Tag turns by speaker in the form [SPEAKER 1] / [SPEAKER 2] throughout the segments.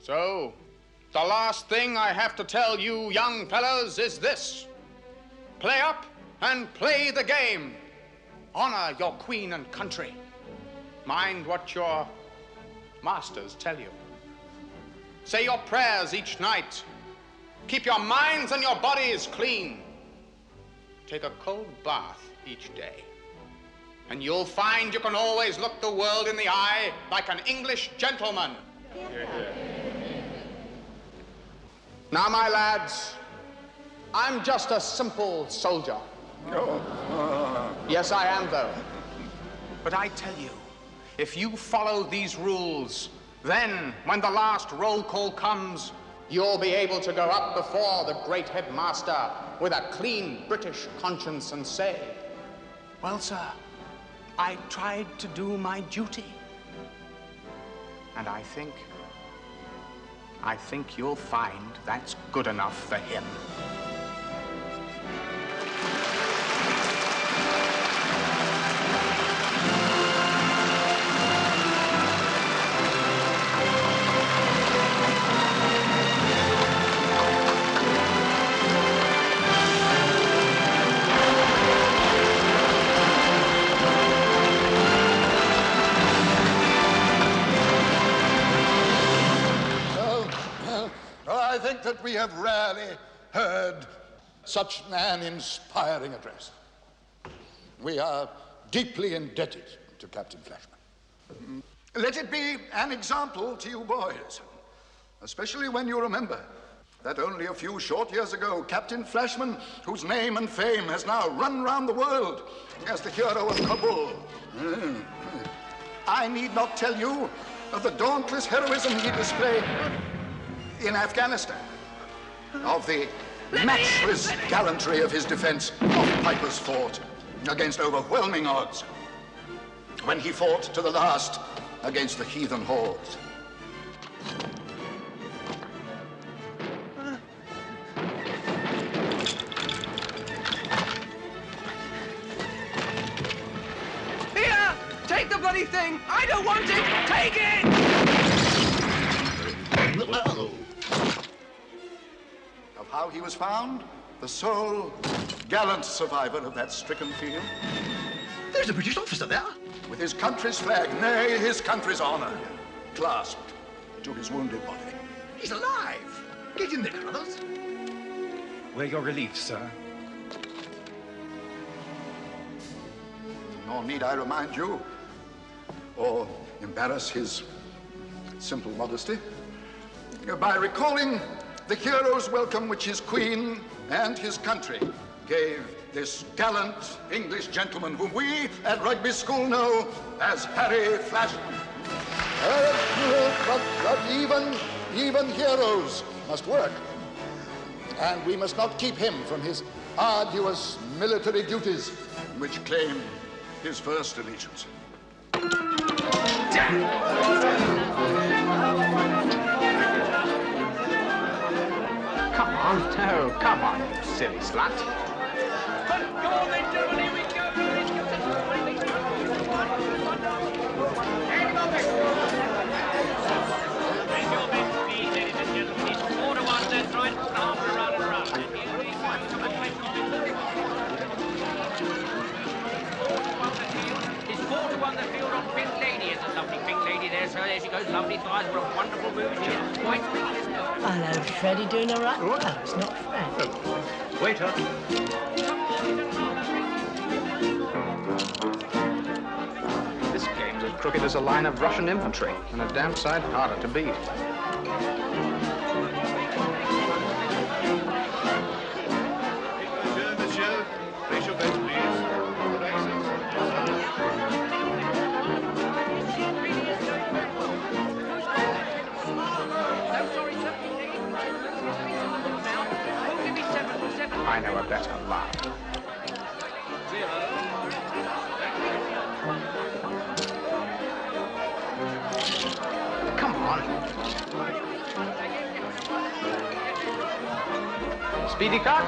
[SPEAKER 1] So, the last thing I have to tell you young fellas is this. Play up and play the game. Honor your queen and country. Mind what your masters tell you. Say your prayers each night. Keep your minds and your bodies clean. Take a cold bath each day. And you'll find you can always look the world in the eye like an English gentleman. Now, my lads, I'm just a simple soldier. Yes, I am, though. But I tell you, if you follow these rules, then, when the last roll call comes, you'll be able to go up before the great headmaster with a clean British conscience and say, well, sir, I tried to do my duty. And I think you'll find that's good enough for him.
[SPEAKER 2] I think that we have rarely heard such an inspiring address. We are deeply indebted to Captain Flashman. Let it be an example to you boys, especially when you remember that only a few short years ago, Captain Flashman, whose name and fame has now run round the world as the hero of Kabul. I need not tell you of the dauntless heroism he displayed in Afghanistan, of the matchless gallantry of his defense of Piper's Fort against overwhelming odds, when he fought to the last against the heathen hordes.
[SPEAKER 3] Here! Take the bloody thing! I don't want it! Take it!
[SPEAKER 2] Of how he was found, the sole gallant survivor of that stricken field.
[SPEAKER 4] There's a British officer there.
[SPEAKER 2] With his country's flag, nay, his country's honor, clasped to his wounded body.
[SPEAKER 4] He's alive. Get in there, Carruthers.
[SPEAKER 5] We're your relief, sir.
[SPEAKER 2] Nor need I remind you, or embarrass his simple modesty, by recalling the hero's welcome which his queen and his country gave this gallant English gentleman whom we at Rugby School know as Harry Flashman. But even heroes must work. And we must not keep him from his arduous military duties, which claim his first allegiance.
[SPEAKER 1] Come on, no, come on, you silly slut.
[SPEAKER 3] Go on then, gentlemen, here we go! Make your best speed, ladies and gentlemen. It's 4 to 1, that's right. After round and round. And here we go. It's 4 to 1 the field on Pink Lady. It's a lovely Pink Lady there, sir. There she goes. Lovely thighs. What a wonderful move. She's quite pretty, isn't it?
[SPEAKER 6] Hello, Freddie, doing all right? Oh, it's not Fred.
[SPEAKER 5] Waiter.
[SPEAKER 1] This game's as crooked as a line of Russian infantry, and a damn sight harder to beat.
[SPEAKER 7] Monsieur, place your bets, please. Your
[SPEAKER 1] I know a better laugh. Come on. Speedy cut.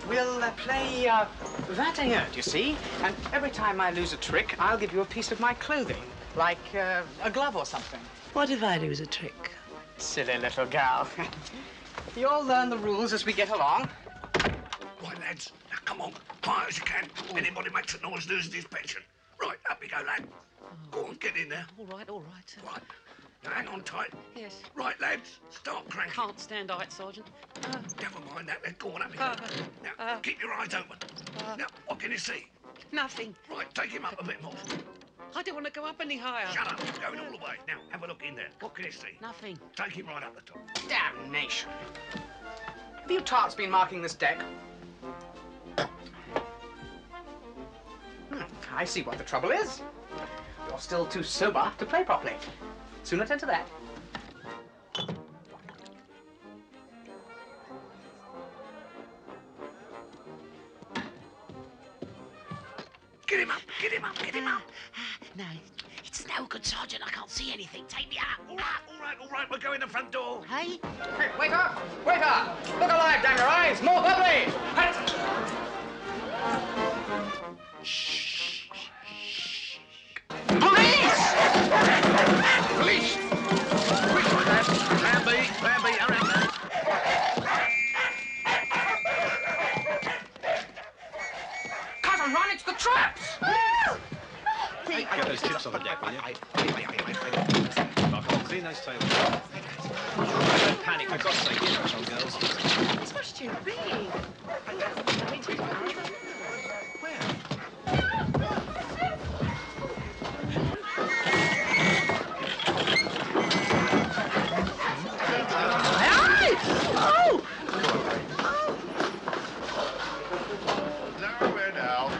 [SPEAKER 1] We'll play that you see, and every time I lose a trick, I'll give you a piece of my clothing, like a glove or something.
[SPEAKER 6] What if I lose a trick?
[SPEAKER 1] Silly little gal. You'll learn the rules as we get along.
[SPEAKER 4] Right, lads. Now, come on. Quiet as you can. Anybody makes a noise loses his pension. Right, up we go, lad. Go on, get in there.
[SPEAKER 8] All right, all right.
[SPEAKER 4] Right. Now, hang on tight.
[SPEAKER 8] Yes.
[SPEAKER 4] Right, lads. Start cranking.
[SPEAKER 8] Can't stand height, Sergeant.
[SPEAKER 4] Never mind that, then. Go on, up we go. Now, keep your eyes open. Now, what can you see?
[SPEAKER 8] Nothing.
[SPEAKER 4] Right, take him up a bit more.
[SPEAKER 8] I don't want to go up any higher.
[SPEAKER 4] Shut up. Going all the way. Now, have a look in there. What can you see?
[SPEAKER 8] Nothing.
[SPEAKER 4] Take him right up the top.
[SPEAKER 1] Damnation. Have you tarts been marking this deck? I see what the trouble is. You're still too sober to play properly. Soon attend to that.
[SPEAKER 4] Get him up, get him up, get him up.
[SPEAKER 8] No, it's no good, Sergeant. I can't see anything. Take me up.
[SPEAKER 4] All right, all right, all right. We'll go in the front door.
[SPEAKER 8] Hey?
[SPEAKER 1] Hey, waiter! Waiter! Look alive, damn your eyes! More bubbly!
[SPEAKER 2] Shh.
[SPEAKER 1] Police!
[SPEAKER 2] Police!
[SPEAKER 4] Quick, lad. Plan B, hurry up, lad.
[SPEAKER 1] Cut and run, it's the traps!
[SPEAKER 5] Get those chips on the deck, will you? Clean those tables. Don't panic, for God's sake, get those on, girls.
[SPEAKER 6] It's much too big.
[SPEAKER 7] Nowhere now.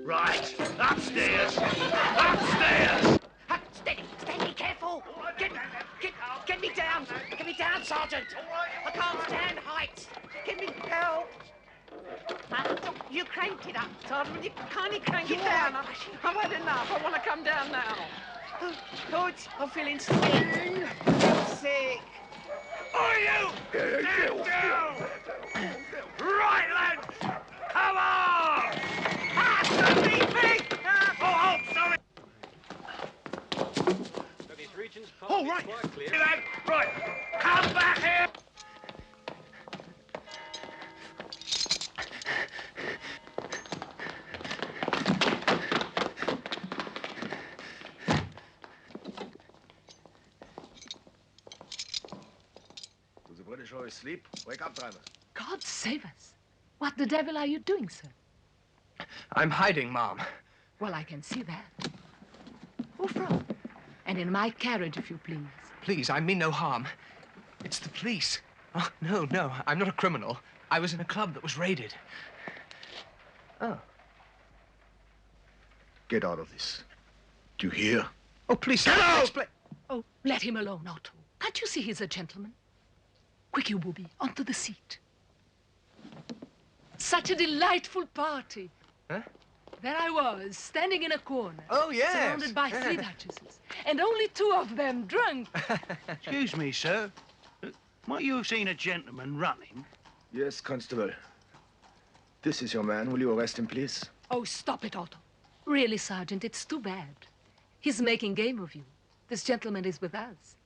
[SPEAKER 4] Right, upstairs, upstairs.
[SPEAKER 8] Steady, careful. Get me down. Get me down, Sergeant. I can't stand heights. Give me help. You cranked it up, Sergeant. Will you kindly crank it down? I've had enough. I want to come down now. I'm feeling sick. I'm sick.
[SPEAKER 4] Are you? Get down. Right, lads. Come on. Something big. Oh, sorry.
[SPEAKER 5] These regions
[SPEAKER 4] Oh, right.
[SPEAKER 5] quite clear.
[SPEAKER 4] Hey, lad. Right. Come back here.
[SPEAKER 7] Do the British always sleep? Wake up, driver.
[SPEAKER 6] God save us. What the devil are you doing, sir?
[SPEAKER 1] I'm hiding, Mom.
[SPEAKER 6] Well, I can see that. Who from? And in my carriage, if you please.
[SPEAKER 9] Please, I mean no harm. It's the police. Oh, no, I'm not a criminal. I was in a club that was raided. Oh.
[SPEAKER 7] Get out of this. Do you hear?
[SPEAKER 9] Oh, please,
[SPEAKER 7] Get out!
[SPEAKER 9] explain.
[SPEAKER 6] Oh, let him alone, Otto. Can't you see he's a gentleman? Quick, you booby, onto the seat. Such a delightful party.
[SPEAKER 9] Huh?
[SPEAKER 6] There I was, standing in a corner.
[SPEAKER 9] Oh, yes.
[SPEAKER 6] Surrounded by 3 duchesses. And only 2 of them drunk.
[SPEAKER 10] Excuse me, sir. Might you have seen a gentleman running?
[SPEAKER 7] Yes, Constable. This is your man. Will you arrest him, please?
[SPEAKER 6] Oh, stop it, Otto. Really, Sergeant, it's too bad. He's making game of you. This gentleman is with us.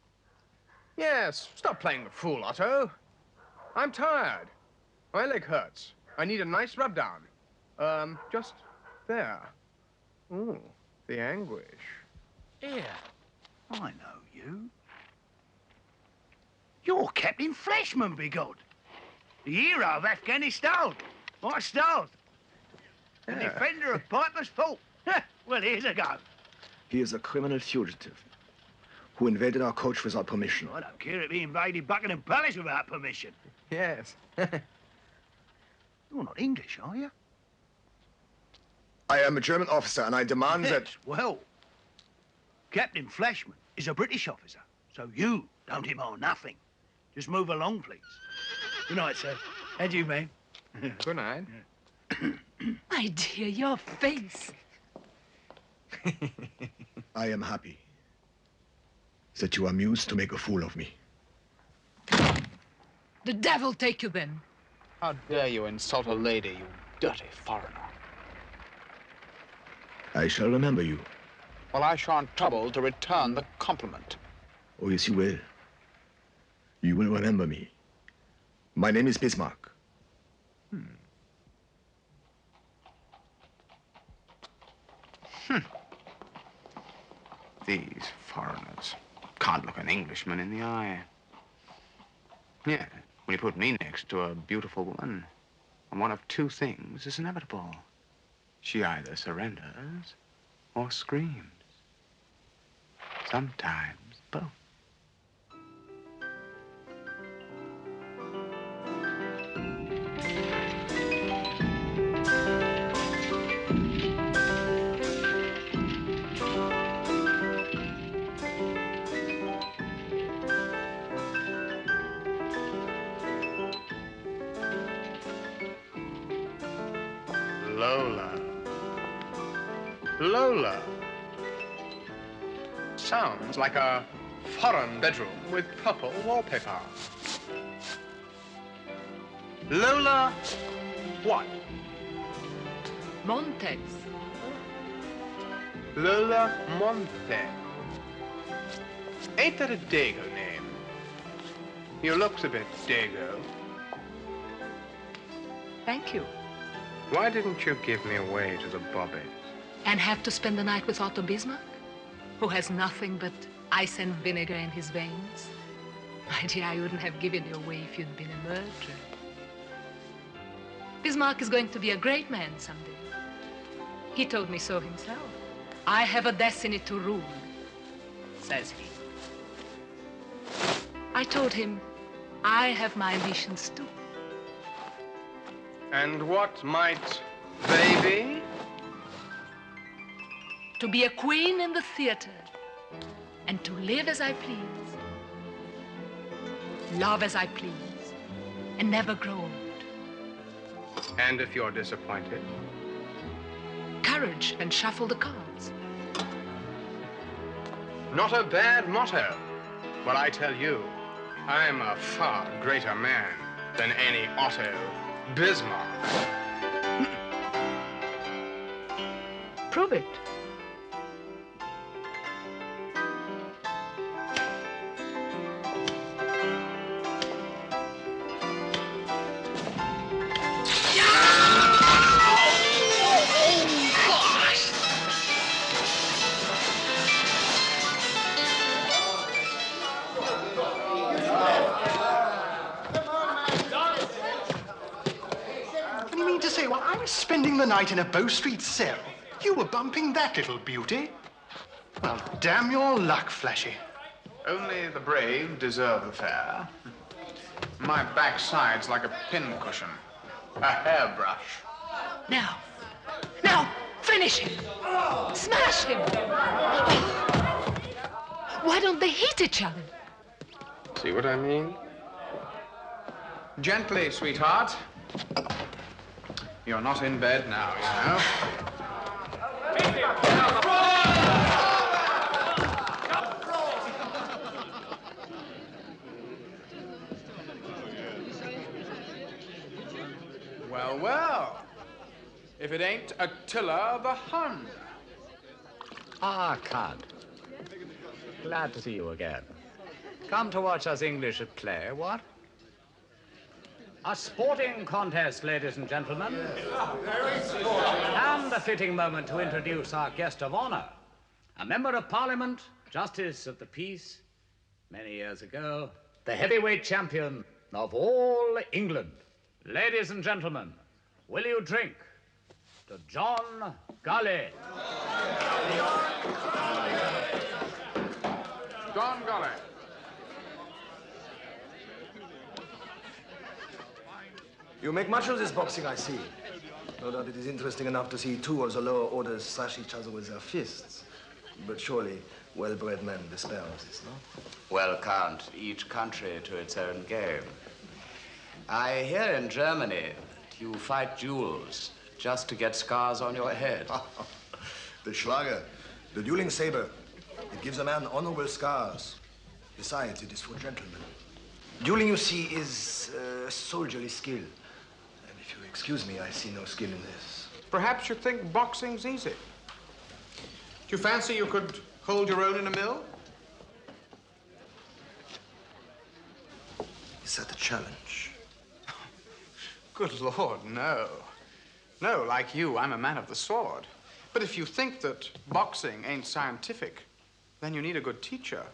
[SPEAKER 9] Yes, stop playing the fool, Otto. I'm tired. My leg hurts. I need a nice rub down. Just there. Ooh, the anguish.
[SPEAKER 10] Here. I know you. You're Captain Fleshman, begod. The hero of Afghanistan. My stars. The defender of Piper's Fort. Well, here's a go.
[SPEAKER 7] He is a criminal fugitive who invaded our coach without permission.
[SPEAKER 10] I don't care if he invaded Buckingham Palace without permission.
[SPEAKER 9] Yes.
[SPEAKER 10] You're not English, are you?
[SPEAKER 7] I am a German officer, and I demand that...
[SPEAKER 10] Yes, well, Captain Fleshman is a British officer, so you don't demand nothing. Just move along, please. Good night, sir. Adieu, mate.
[SPEAKER 9] Good night.
[SPEAKER 6] My dear, your face.
[SPEAKER 7] I am happy that you are amused to make a fool of me.
[SPEAKER 6] The devil take you then.
[SPEAKER 1] How dare you insult a lady, you dirty foreigner?
[SPEAKER 7] I shall remember you.
[SPEAKER 1] Well, I shan't trouble to return the compliment.
[SPEAKER 7] Oh, yes, you will. You will remember me. My name is Bismarck.
[SPEAKER 1] These foreigners can't look an Englishman in the eye. Yeah, when you put me next to a beautiful woman, and one of two things is inevitable. She either surrenders or screams. Sometimes both.
[SPEAKER 9] Lola. Lola. Sounds like a foreign bedroom with purple wallpaper. Lola what?
[SPEAKER 6] Montes.
[SPEAKER 9] Lola Monte. Ain't that a Dago name? You looks a bit Dago.
[SPEAKER 6] Thank you.
[SPEAKER 9] Why didn't you give me away to the bobbies?
[SPEAKER 6] And have to spend the night with Otto Bismarck, who has nothing but ice and vinegar in his veins? My dear, I wouldn't have given you away if you'd been a murderer. Bismarck is going to be a great man someday. He told me so himself. I have a destiny to rule, says he. I told him I have my ambitions too.
[SPEAKER 9] And what might they be?
[SPEAKER 6] To be a queen in the theater and to live as I please, love as I please, and never grow old.
[SPEAKER 9] And if you're disappointed?
[SPEAKER 6] Courage and shuffle the cards.
[SPEAKER 9] Not a bad motto. But I tell you, I'm a far greater man than any Otto Bismarck.
[SPEAKER 6] Prove it.
[SPEAKER 11] Spending the night in a Bow Street cell. You were bumping that little beauty. Well, damn your luck, Flashy.
[SPEAKER 1] Only the brave deserve the fair. My backside's like a pincushion, a hairbrush.
[SPEAKER 6] Now, finish him. Smash him. Why don't they hit each other?
[SPEAKER 9] See what I mean?
[SPEAKER 1] Gently, sweetheart. You're not in bed now, you know. Well, well. If it ain't Attila the Hun.
[SPEAKER 12] Ah, Count. Glad to see you again. Come to watch us English at play, what? A sporting contest, ladies and gentlemen. And a fitting moment to introduce our guest of honor. A member of Parliament, Justice of the Peace, many years ago, the heavyweight champion of all England. Ladies and gentlemen, will you drink to John Gully?
[SPEAKER 1] John Gully.
[SPEAKER 7] You make much of this boxing, I see. No doubt it is interesting enough to see two of the lower orders slash each other with their fists. But surely, well-bred men despair of this, no?
[SPEAKER 13] Well, Count, each country to its own game.
[SPEAKER 12] I hear in Germany you fight duels just to get scars on your head.
[SPEAKER 7] The Schlager, the dueling saber. It gives a man honorable scars. Besides, it is for gentlemen. Dueling, you see, is a soldierly skill. And if you excuse me, I see no skill in this.
[SPEAKER 1] Perhaps you think boxing's easy. Do you fancy you could hold your own in a mill?
[SPEAKER 7] Is that a challenge?
[SPEAKER 1] Good Lord, no. No, like you, I'm a man of the sword. But if you think that boxing ain't scientific, then you need a good teacher.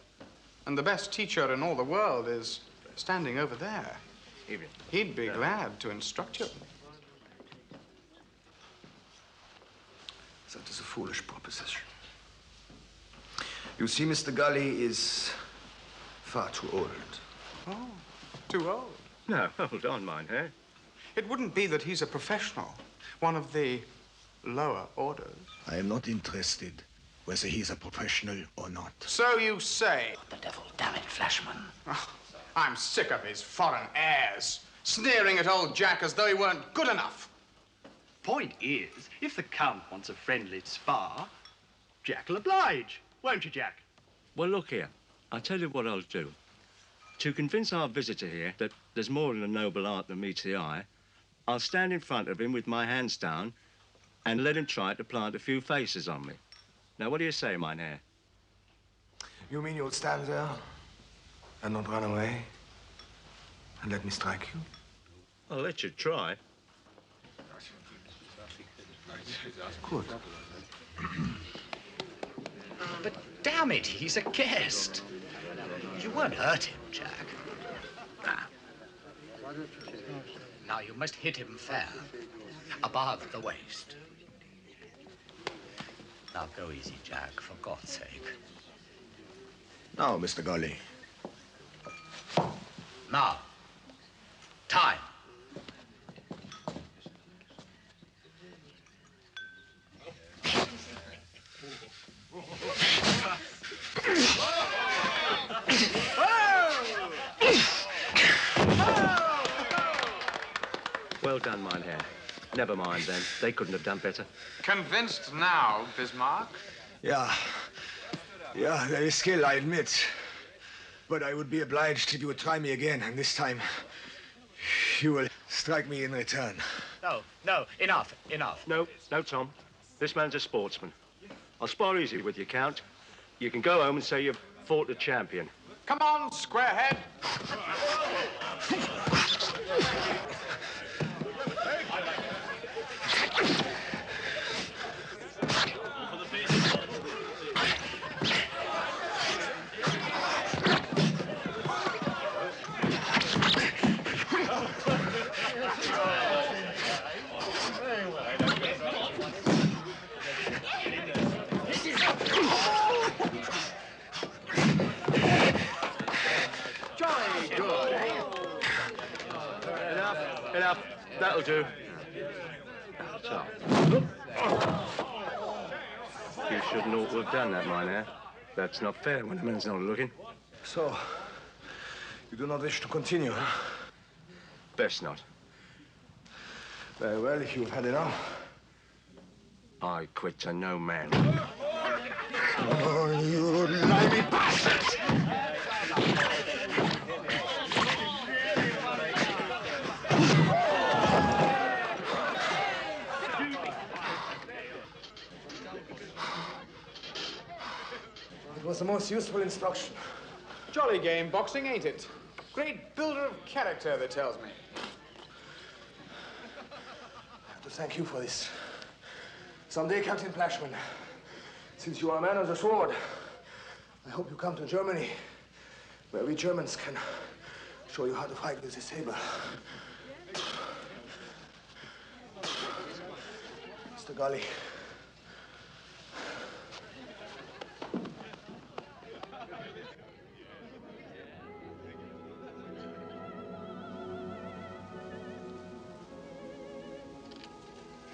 [SPEAKER 1] And the best teacher in all the world is standing over there. He'd be glad to instruct you.
[SPEAKER 7] That is a foolish proposition. You see, Mr. Gully is far too old.
[SPEAKER 1] Oh, too old?
[SPEAKER 5] No, hold on, Mynheer.
[SPEAKER 1] It wouldn't be that he's a professional, one of the lower orders.
[SPEAKER 11] I am not interested whether he's a professional or not.
[SPEAKER 1] So you say.
[SPEAKER 12] The devil, damn it, Flashman.
[SPEAKER 1] Oh, I'm sick of his foreign airs, sneering at old Jack as though he weren't good enough.
[SPEAKER 10] Point is, if the Count wants a friendly spar, Jack'll oblige. Won't you, Jack?
[SPEAKER 5] Well, look here. I'll tell you what I'll do. To convince our visitor here that there's more in a noble art than meets the eye, I'll stand in front of him with my hands down and let him try to plant a few faces on me. Now, what do you say, Mynheer?
[SPEAKER 7] You mean you'll stand there and not run away and let me strike you?
[SPEAKER 5] I'll let you try.
[SPEAKER 7] Good.
[SPEAKER 12] But damn it, he's a guest. You won't hurt him, Jack. Now you must hit him fair, above the waist. Now go easy, Jack, for God's sake.
[SPEAKER 7] Now, Mr. Gully.
[SPEAKER 12] Now, time.
[SPEAKER 5] Well done, Mynheer. Never mind, then. They couldn't have done better.
[SPEAKER 1] Convinced now, Bismarck?
[SPEAKER 7] Yeah, there is skill, I admit. But I would be obliged if you would try me again, and this time you will strike me in return.
[SPEAKER 12] No, enough.
[SPEAKER 5] No, Tom. This man's a sportsman. I'll spar easy with you, Count. You can go home and say you've fought the champion.
[SPEAKER 1] Come on, squarehead.
[SPEAKER 5] Enough. That'll do. So. You shouldn't ought to have done that, Mynheer. That's not fair when a man's not looking.
[SPEAKER 7] So, you do not wish to continue, huh?
[SPEAKER 5] Best not.
[SPEAKER 7] Very well, if you've had enough.
[SPEAKER 5] I quit to no man.
[SPEAKER 7] Oh, you limey bastards! It was the most useful instruction.
[SPEAKER 1] Jolly game, boxing, ain't it? Great builder of character, that tells me.
[SPEAKER 7] I have to thank you for this. Someday, Captain Flashman, since you are a man of the sword, I hope you come to Germany, where we Germans can show you how to fight with the saber. Mr. Gully.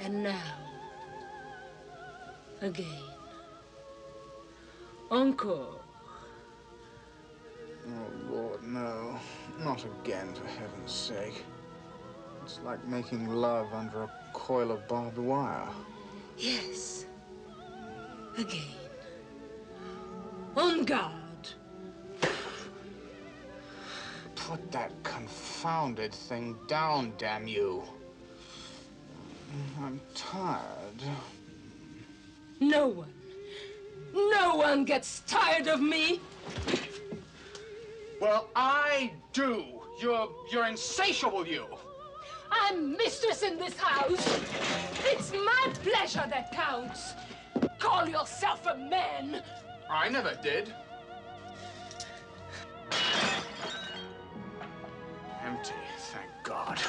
[SPEAKER 6] And now, again. Encore.
[SPEAKER 1] Oh, Lord, no. Not again, for heaven's sake. It's like making love under a coil of barbed wire.
[SPEAKER 6] Yes. Again. On guard.
[SPEAKER 1] Put that confounded thing down, damn you. I'm tired.
[SPEAKER 6] No one gets tired of me.
[SPEAKER 1] Well, I do. You're insatiable, you.
[SPEAKER 6] I'm mistress in this house. It's my pleasure that counts. Call yourself a man.
[SPEAKER 1] I never did. Empty, thank God.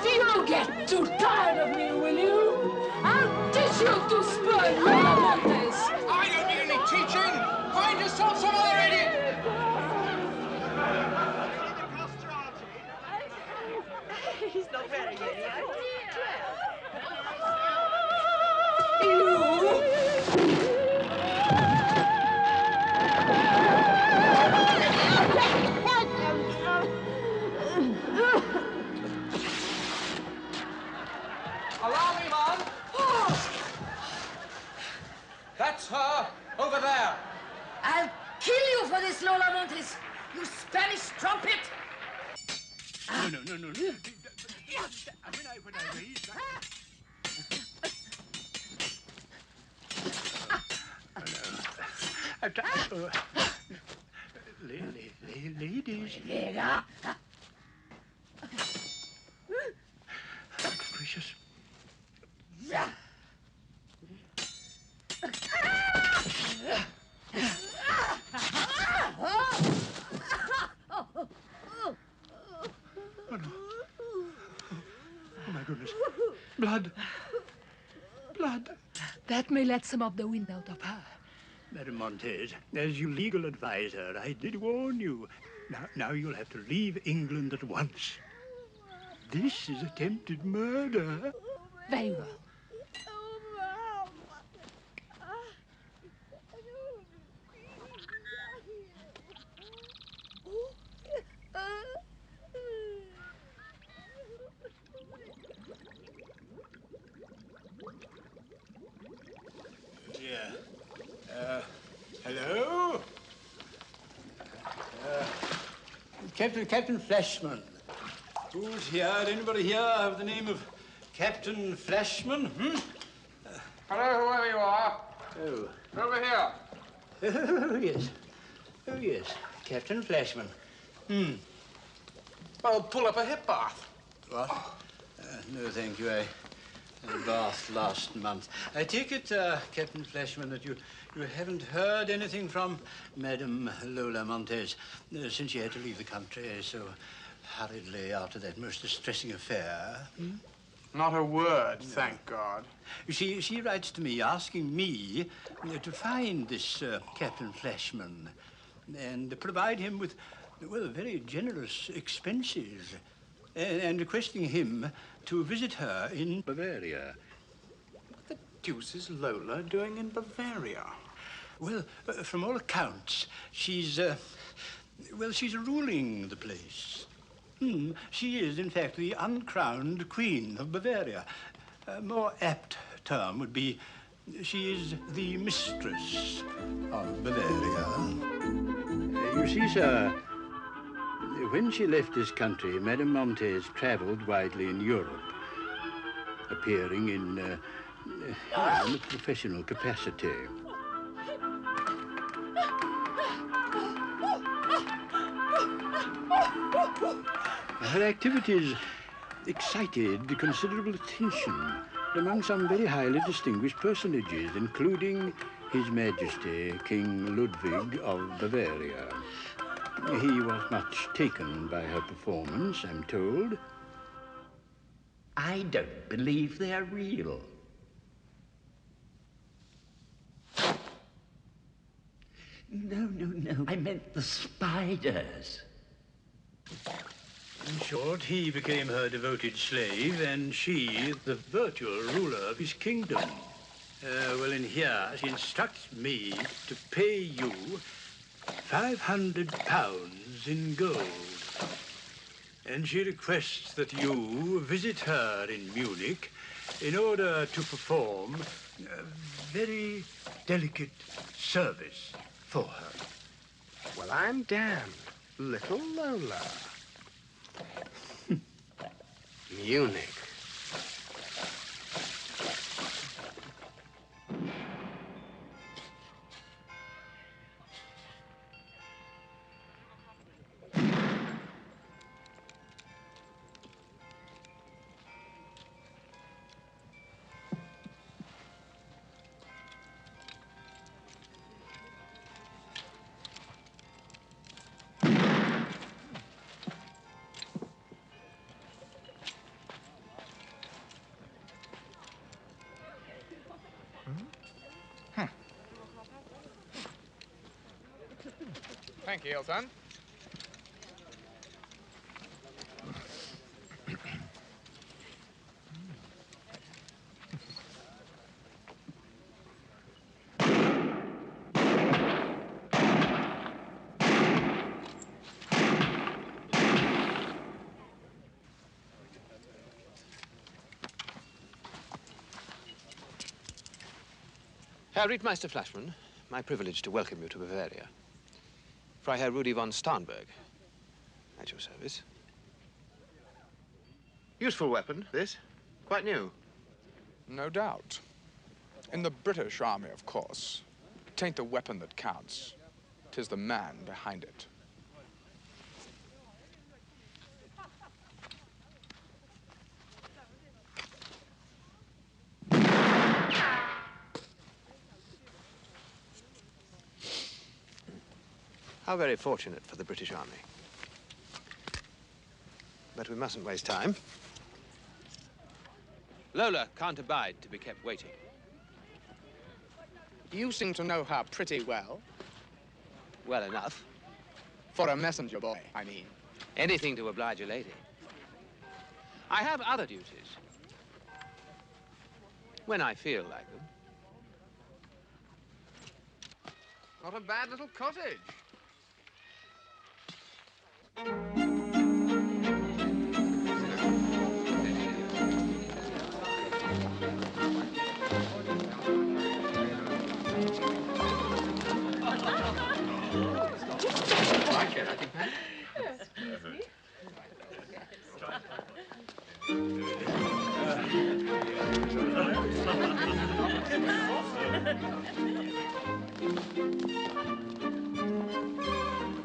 [SPEAKER 6] You'll get too tired of me, will you? I'll teach you to spurn Lola Montes.
[SPEAKER 1] I don't need any teaching. Find yourself some other idiot.
[SPEAKER 8] He's not very good.
[SPEAKER 1] Allow me, man. That's her over there.
[SPEAKER 6] I'll kill you for this, Lola Montes. You Spanish trumpet.
[SPEAKER 4] No. When I read ladies. Gracious. Oh, my goodness. Blood.
[SPEAKER 6] That may let some of the wind out of her.
[SPEAKER 4] Madame Montes, as your legal advisor, I did warn you. Now you'll have to leave England at once. This is attempted murder.
[SPEAKER 6] Very well.
[SPEAKER 4] Hello? Captain Flashman. Who's here? Anybody here have the name of Captain Flashman?
[SPEAKER 1] Hello, whoever you are.
[SPEAKER 4] Oh.
[SPEAKER 1] Over here.
[SPEAKER 4] Oh, yes. Captain Flashman.
[SPEAKER 1] Well, pull up a hip bath.
[SPEAKER 4] What? No, thank you. I had a bath last month. I take it, Captain Flashman, that you haven't heard anything from Madame Lola Montes since she had to leave the country so hurriedly after that most distressing affair.
[SPEAKER 1] Not a word, thank God.
[SPEAKER 4] She writes to me asking me to find this Captain Flashman and provide him with, well, very generous expenses and requesting him to visit her in Bavaria.
[SPEAKER 1] What the deuce is Lola doing in Bavaria?
[SPEAKER 4] Well, from all accounts, she's ruling the place. She is, in fact, the uncrowned Queen of Bavaria. A more apt term would be she is the mistress of Bavaria. You see, sir, when she left this country, Madame Montes traveled widely in Europe, appearing in a professional capacity. Her activities excited considerable attention among some very highly distinguished personages, including His Majesty King Ludwig of Bavaria. He was much taken by her performance, I'm told.
[SPEAKER 13] I don't believe they're real. No. I meant the spiders.
[SPEAKER 4] In short, he became her devoted slave, and she, the virtual ruler of his kingdom. Well, in here, she instructs me to pay you £500 in gold. and she requests that you visit her in Munich in order to perform a very delicate service for her.
[SPEAKER 9] Well, I'm damned. Little Lola. Munich.
[SPEAKER 1] Thank you, Ilson.
[SPEAKER 14] Herr Rittmeister Flashman, my privilege to welcome you to Bavaria. Freiherr Rudi von Starnberg, at your service.
[SPEAKER 9] Useful weapon, this. Quite new.
[SPEAKER 1] No doubt. In the British Army, of course. 'Tain't the weapon that counts. 'Tis the man behind it.
[SPEAKER 14] How very fortunate for the British Army. But we mustn't waste time. Lola can't abide to be kept waiting.
[SPEAKER 1] You seem to know her pretty well.
[SPEAKER 14] Well enough.
[SPEAKER 1] For a messenger boy, I mean.
[SPEAKER 14] Anything to oblige a lady. I have other duties. When I feel like them.
[SPEAKER 9] Not a bad little cottage.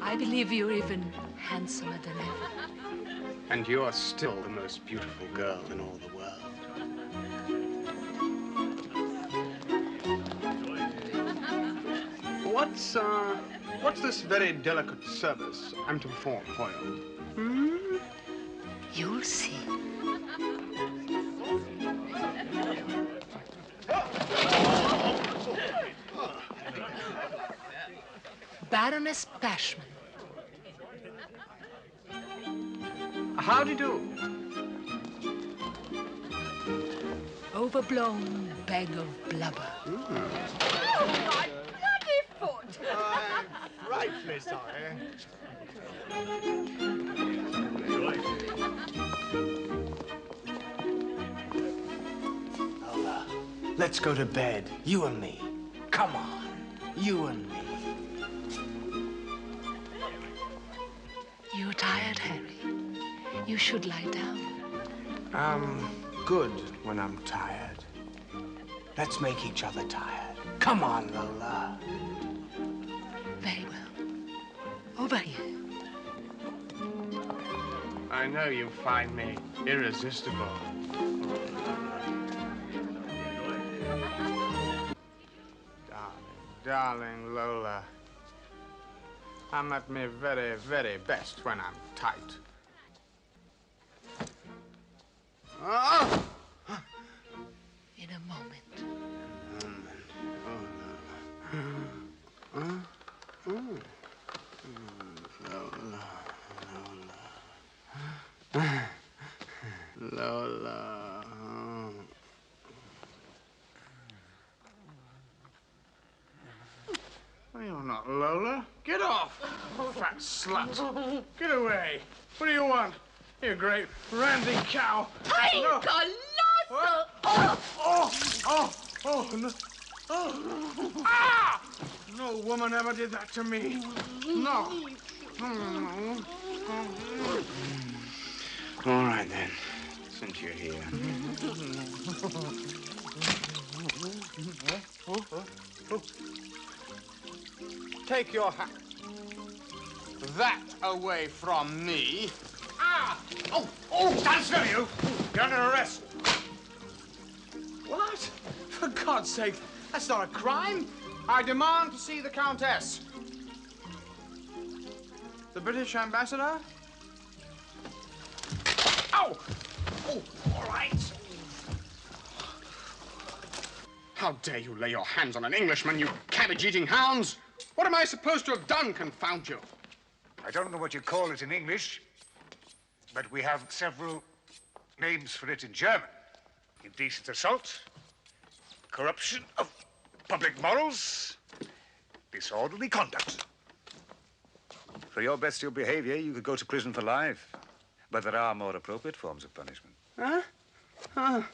[SPEAKER 6] I believe you're even handsomer than ever.
[SPEAKER 9] And you're still the most beautiful girl in all the world. What's this very delicate service I'm to perform for you?
[SPEAKER 6] Hmm? You'll see. Baroness Bashman.
[SPEAKER 9] How do you do?
[SPEAKER 6] Overblown bag of blubber.
[SPEAKER 8] My bloody foot!
[SPEAKER 9] I'm frightfully sorry.
[SPEAKER 15] Lola, let's go to bed. You and me. Come on. You and me.
[SPEAKER 6] You're tired, Harry. You should lie down.
[SPEAKER 15] I'm good when I'm tired. Let's make each other tired. Come on, Lola.
[SPEAKER 6] Very well. Over here.
[SPEAKER 9] I know you find me irresistible. Darling Lola. I'm at my very, very best when I'm tight. Oh!
[SPEAKER 6] In a moment.
[SPEAKER 9] Lola. Oh, you're not Lola. Get off, fat slut. Get away. What do you want? You great randy cow.
[SPEAKER 8] Hey,
[SPEAKER 9] No.
[SPEAKER 8] Colossal!
[SPEAKER 9] No. Ah! No woman ever did that to me. No.
[SPEAKER 15] All right, then, since you're here.
[SPEAKER 1] Take your that away from me. Ah!
[SPEAKER 9] Oh, stand still, you! You're under arrest.
[SPEAKER 1] What? For God's sake, that's not a crime. I demand to see the Countess. The British ambassador? Ow! Oh, all right. How dare you lay your hands on an Englishman, you cabbage-eating hounds? What am I supposed to have done, confound you?
[SPEAKER 16] I don't know what you call it in English, but we have several names for it in German. Indecent assault, corruption of public morals, disorderly conduct. For your bestial behavior, you could go to prison for life. But there are more appropriate forms of punishment.
[SPEAKER 1] Huh? No.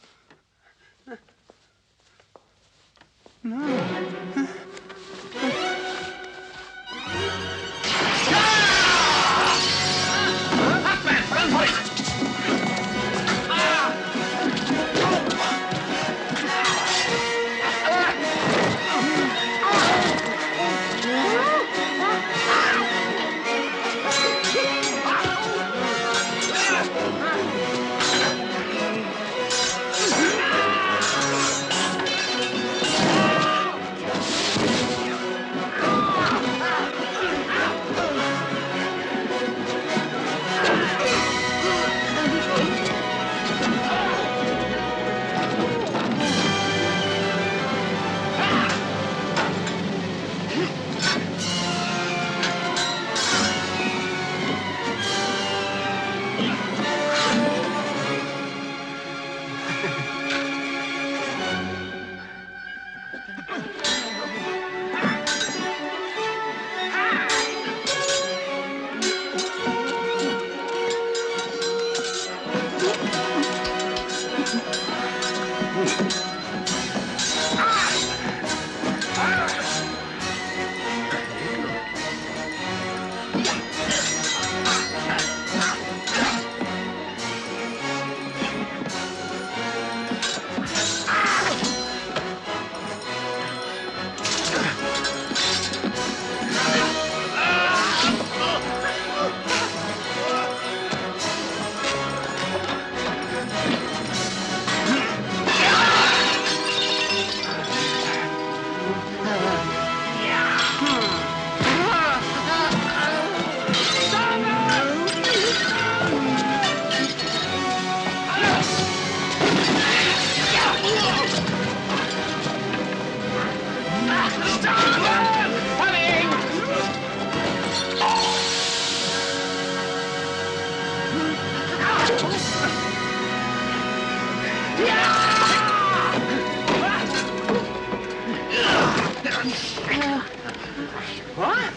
[SPEAKER 9] What?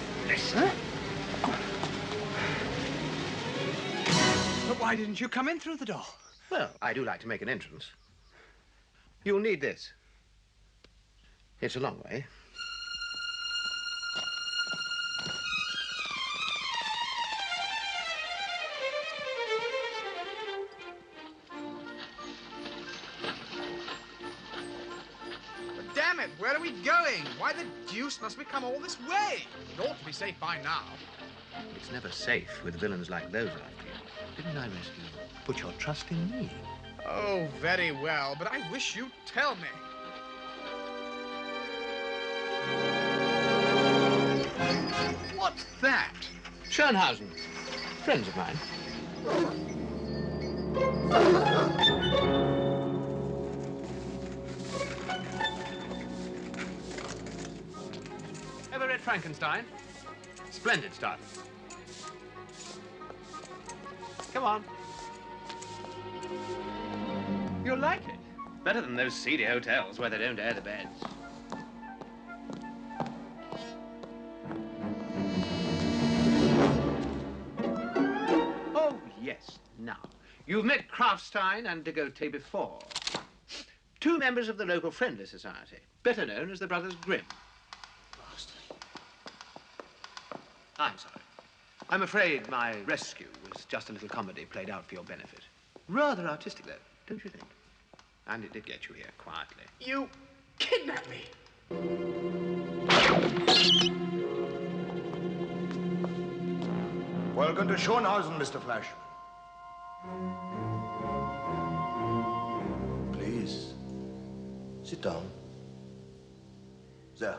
[SPEAKER 9] But why didn't you come in through the door?
[SPEAKER 14] Well, I do like to make an entrance. You'll need this. It's a long way.
[SPEAKER 1] But damn it, where are we going? Why the deuce must we come all this way? It ought to be safe by now.
[SPEAKER 14] It's never safe with villains like those after you. Didn't I rescue you? Put your trust in me.
[SPEAKER 1] Oh, very well, but I wish you'd tell me. What's that?
[SPEAKER 14] Schönhausen. Friends of mine. Ever read Frankenstein? Splendid stuff. Come on. You'll like it. Better than those seedy hotels where they don't air the beds. Oh, yes. Now.
[SPEAKER 15] You've met Krafstein and de Gaultier before. 2 members of the local Friendly Society, better known as the Brothers Grimm. I'm sorry. I'm afraid my rescue was just a little comedy played out for your benefit. Rather artistic, though, don't you think? And it did get you here quietly. You kidnapped me.
[SPEAKER 7] Welcome to Schönhausen, Mr. Flash. Please, sit down. There.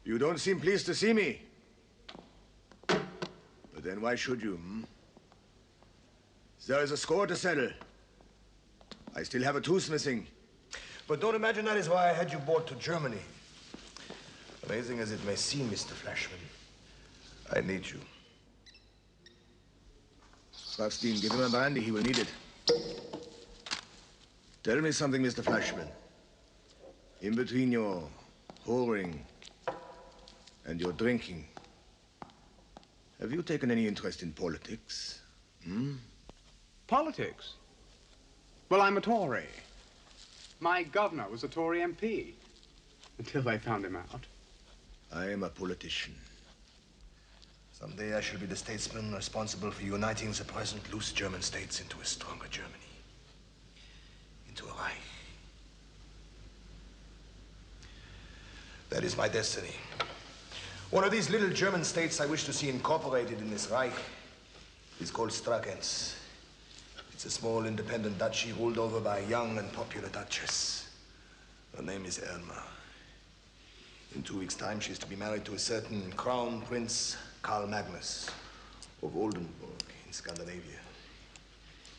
[SPEAKER 7] You don't seem pleased to see me. But then why should you, hmm? There is a score to settle. I still have a tooth missing. But don't imagine that is why I had you brought to Germany. Amazing as it may seem, Mr. Flashman, I need you. Krafstein, give him a brandy. He will need it. Tell me something, Mr. Flashman. In between your whoring and your drinking, have you taken any interest in politics? Hmm?
[SPEAKER 1] Politics? Well, I'm a Tory. My governor was a Tory MP. Until they found him out.
[SPEAKER 7] I am a politician. Someday I shall be the statesman responsible for uniting the present loose German states into a stronger Germany. Into a Reich. That is my destiny. One of these little German states I wish to see incorporated in this Reich is called Strakenz. It's a small independent duchy ruled over by a young and popular duchess. Her name is Irma. In 2 weeks' time, she is to be married to a certain Crown Prince Karl Magnus of Oldenburg in Scandinavia.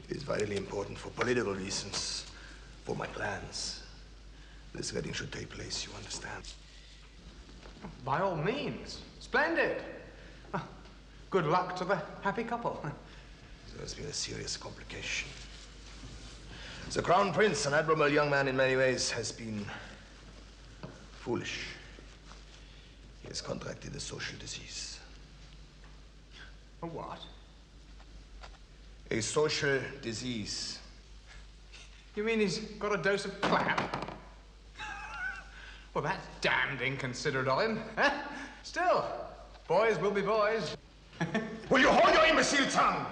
[SPEAKER 7] It is vitally important for political reasons, for my plans. This wedding should take place, you understand?
[SPEAKER 1] By all means. Splendid. Good luck to the happy couple.
[SPEAKER 7] There has been a serious complication. The Crown Prince, an admirable young man in many ways, has been foolish. He has contracted a social disease.
[SPEAKER 1] A what?
[SPEAKER 7] A social disease.
[SPEAKER 1] You mean he's got a dose of clap? Well, that's damned inconsiderate of him. Eh? Still, boys will be boys.
[SPEAKER 7] Will you hold your imbecile tongue?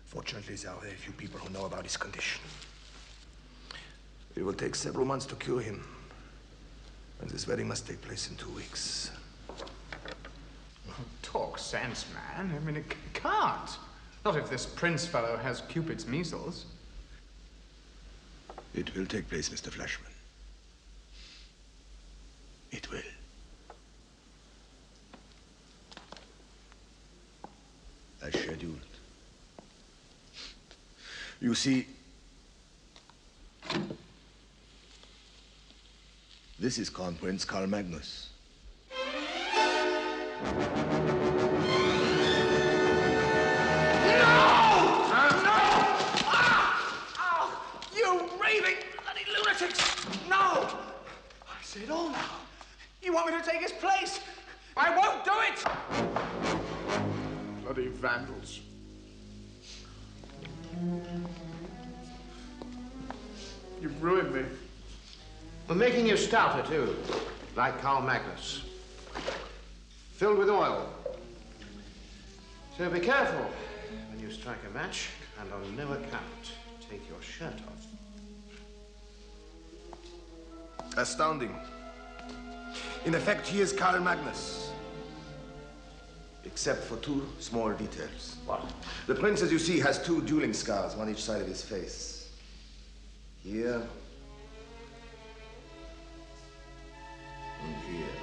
[SPEAKER 7] Fortunately, there are very few people who know about his condition. It will take several months to cure him. And this wedding must take place in 2 weeks.
[SPEAKER 1] Talk sense, man. I mean, it can't. Not if this prince fellow has Cupid's measles.
[SPEAKER 7] It will take place, Mr. Flashman. It will. As scheduled. You see, this is Crown Prince Karl Magnus.
[SPEAKER 1] You raving bloody lunatics! No! I say it all now. You want me to take his place? I won't do it! Bloody vandals. You've ruined me.
[SPEAKER 15] We're making you stouter, too, like Karl Magnus. Filled with oil. So be careful when you strike a match, and on no account take your shirt off.
[SPEAKER 7] Astounding. In effect, he is Karl Magnus. Except for 2 small details.
[SPEAKER 15] What?
[SPEAKER 7] The prince, as you see, has 2 dueling scars, one each side of his face. Here. And here.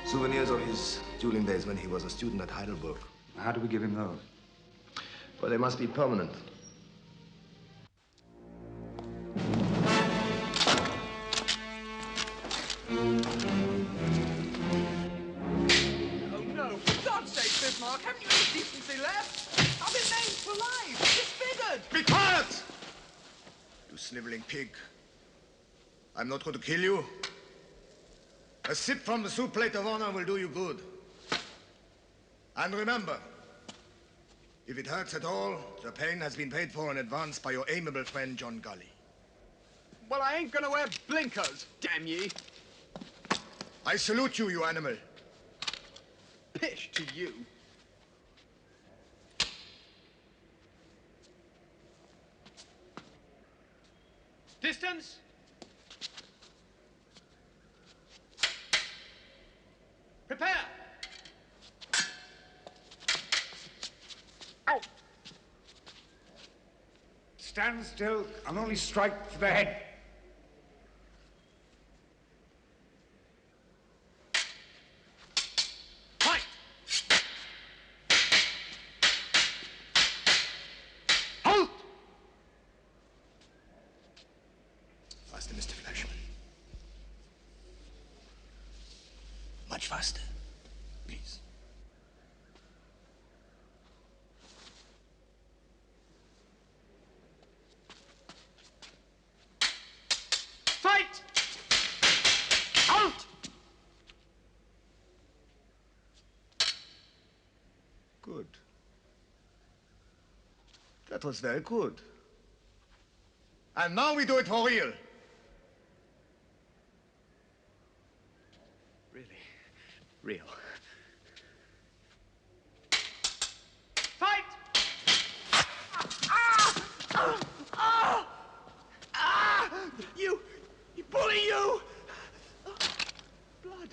[SPEAKER 7] Souvenirs of his dueling days when he was a student at Heidelberg.
[SPEAKER 17] How do we give him those?
[SPEAKER 7] Well, they must be permanent.
[SPEAKER 1] Oh, no. For God's sake, Bismarck, haven't you any decency left? I've been named for life.
[SPEAKER 7] sniveling pig. I'm not going to kill you. A sip from the soup plate of honor will do you good. And remember, if it hurts at all, the pain has been paid for in advance by your amiable friend, John Gully.
[SPEAKER 9] Well, I ain't gonna wear blinkers, damn ye.
[SPEAKER 7] I salute you, you animal.
[SPEAKER 9] Pish to you. Distance. Prepare.
[SPEAKER 16] Out. Stand still and only strike for the head.
[SPEAKER 9] Fight.
[SPEAKER 7] Halt! Faster, Mr. Flashman. Much faster, please.
[SPEAKER 9] Fight! Out!
[SPEAKER 7] Good. That was very good. And now we do it for real.
[SPEAKER 12] Real.
[SPEAKER 9] Fight! You bully, you! Blood.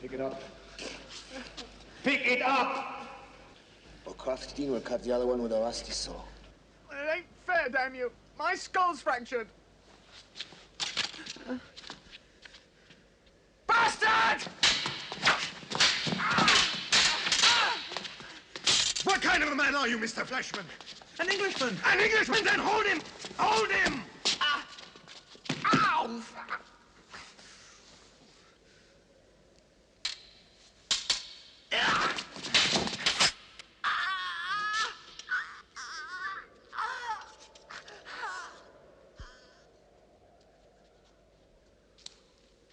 [SPEAKER 16] Pick it up. Pick it up!
[SPEAKER 7] Or Crafty Dean will cut the other one with a rusty saw.
[SPEAKER 9] It ain't fair, damn you. My skull's fractured. Bastard!
[SPEAKER 7] What kind of a man are you, Mr. Flashman?
[SPEAKER 9] An Englishman.
[SPEAKER 7] An Englishman? Then hold him! Hold him!
[SPEAKER 9] Ow!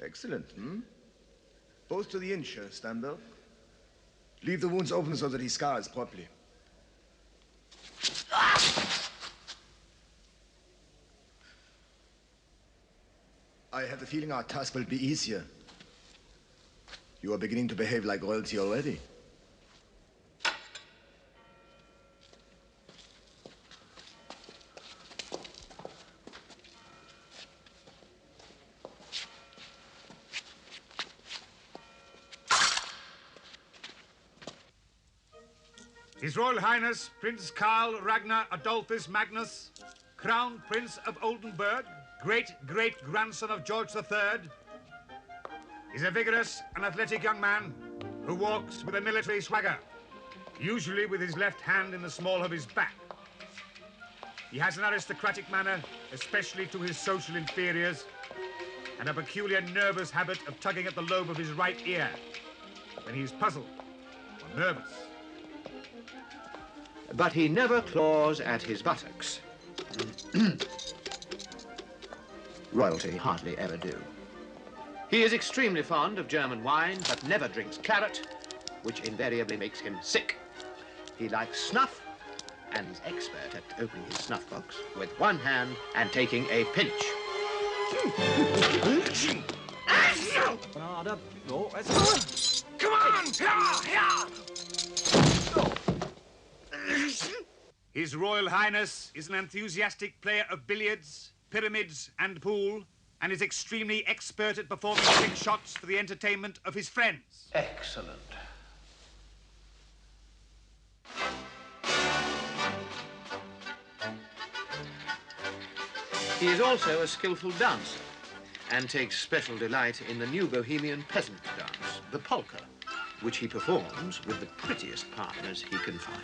[SPEAKER 7] Excellent, hmm? Both to the inch, Stanberg. Leave the wounds open so that he scars properly. I have the feeling our task will be easier. You are beginning to behave like royalty already.
[SPEAKER 16] His Royal Highness Prince Karl Ragnar Adolphus Magnus, Crown Prince of Oldenburg, great-great-grandson of George III, is a vigorous and athletic young man who walks with a military swagger, usually with his left hand in the small of his back. He has an aristocratic manner, especially to his social inferiors, and a peculiar nervous habit of tugging at the lobe of his right ear when he is puzzled or nervous.
[SPEAKER 15] But he never claws at his buttocks. Royalty hardly ever do. He is extremely fond of German wine, but never drinks claret, which invariably makes him sick. He likes snuff, and is expert at opening his snuff box with one hand and taking a pinch.
[SPEAKER 9] Come on!
[SPEAKER 16] His Royal Highness is an enthusiastic player of billiards, pyramids, and pool, and is extremely expert at performing trick shots for the entertainment of his friends.
[SPEAKER 10] Excellent.
[SPEAKER 15] He is also a skillful dancer and takes special delight in the new Bohemian peasant dance, the polka, which he performs with the prettiest partners he can find.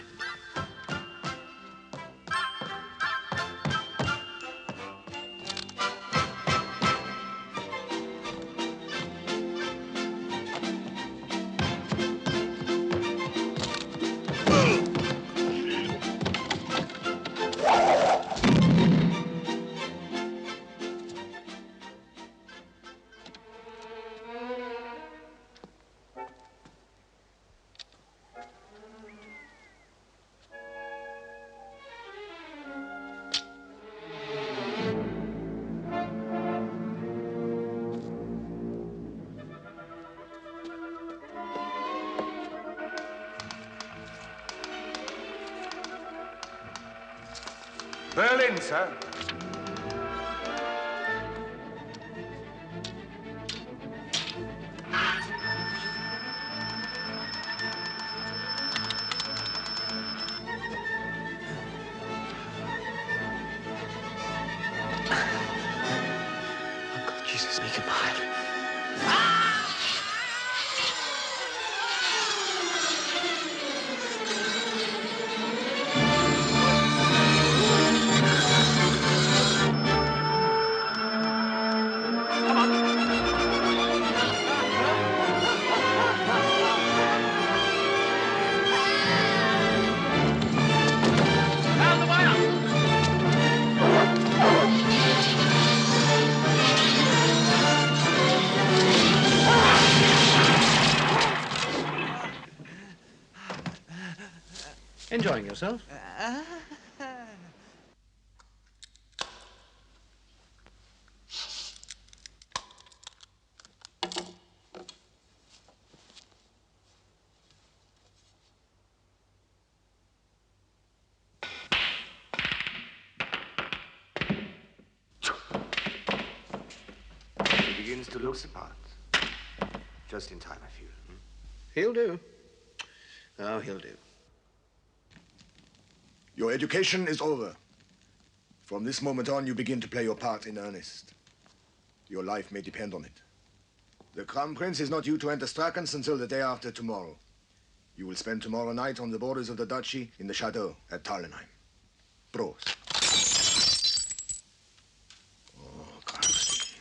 [SPEAKER 16] Berlin, sir.
[SPEAKER 14] Uncle Jesus, make him mild.
[SPEAKER 15] Enjoying yourself?
[SPEAKER 7] He begins to look the part. Just in time, I feel.
[SPEAKER 15] He'll do. Oh, he'll do.
[SPEAKER 7] Your education is over. From this moment on, you begin to play your part in earnest. Your life may depend on it. The Crown Prince is not due to enter Strakens until the day after tomorrow. You will spend tomorrow night on the borders of the duchy in the chateau at Tarlenheim. Prost. Oh, Grafstein.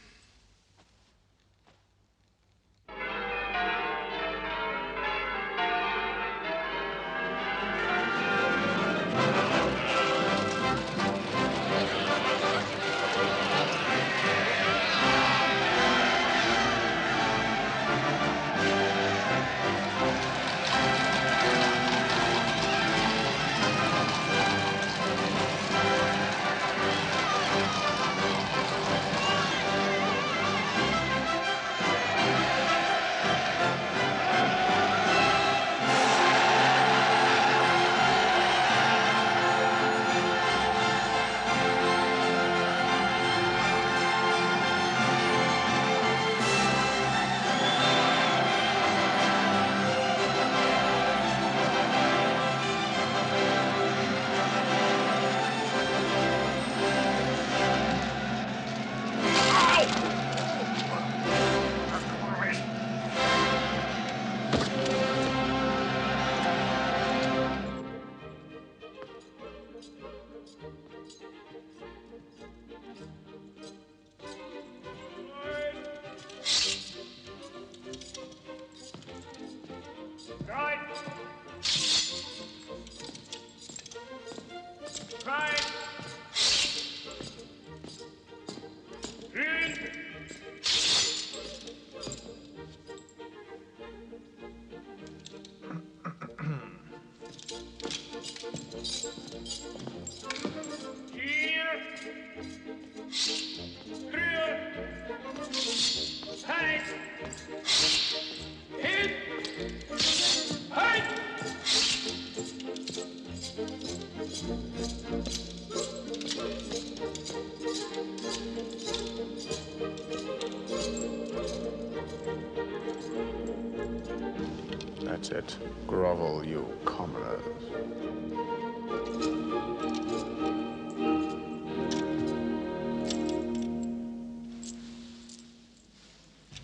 [SPEAKER 9] That's it. Grovel, you commoners.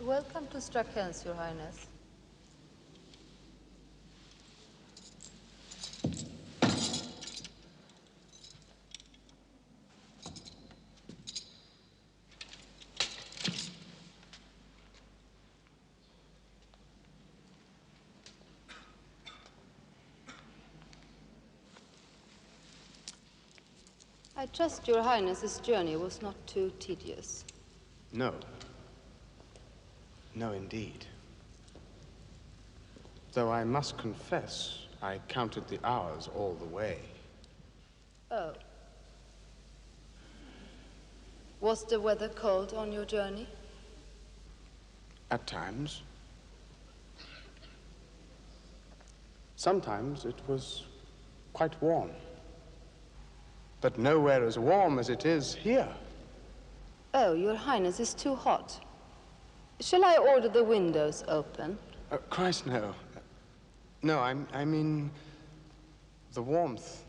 [SPEAKER 17] Welcome to Strakens, Your Highness. I trust Your Highness's journey was not too tedious.
[SPEAKER 15] No. No, indeed. Though I must confess, I counted the hours all the way.
[SPEAKER 17] Oh. Was the weather cold on your journey?
[SPEAKER 15] At times. Sometimes it was quite warm.
[SPEAKER 9] but nowhere as warm as it is here.
[SPEAKER 17] Oh, Your Highness is too hot. Shall I order the windows open?
[SPEAKER 9] Christ, no. No, I mean the warmth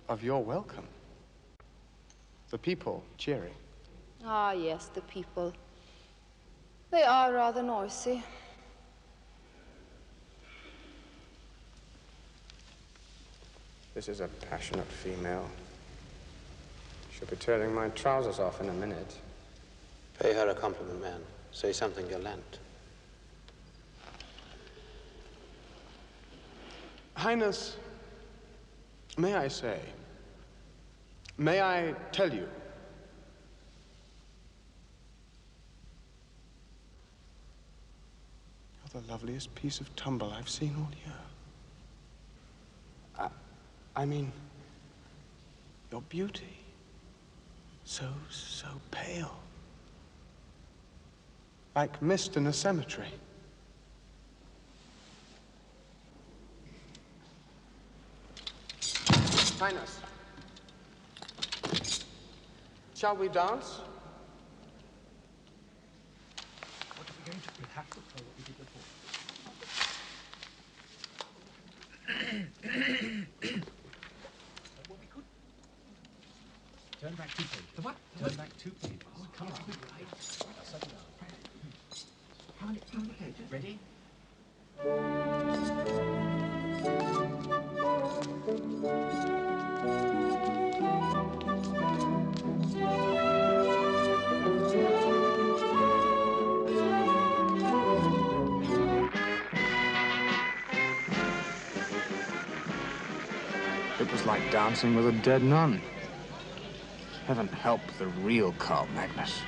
[SPEAKER 9] of your welcome. The people cheering.
[SPEAKER 17] Ah, yes, the people. They are rather noisy.
[SPEAKER 9] This is a passionate female. She'll be tearing my trousers off in a minute.
[SPEAKER 14] Pay her a compliment, man. Say something gallant.
[SPEAKER 9] Highness, may I say, may I tell you, you're the loveliest piece of tumble I've seen all year. I mean, your beauty, so pale. Like mist in a cemetery. Highness, shall we dance?
[SPEAKER 11] What are we going to do? We'll have to play what we did before. Well, we could turn back 2 pages. The what? Turn back 2 pages. Oh, come on. Right. Settle down. How many pages? Ready?
[SPEAKER 9] It was like dancing with a dead nun. Heaven help the real Carl Magnus.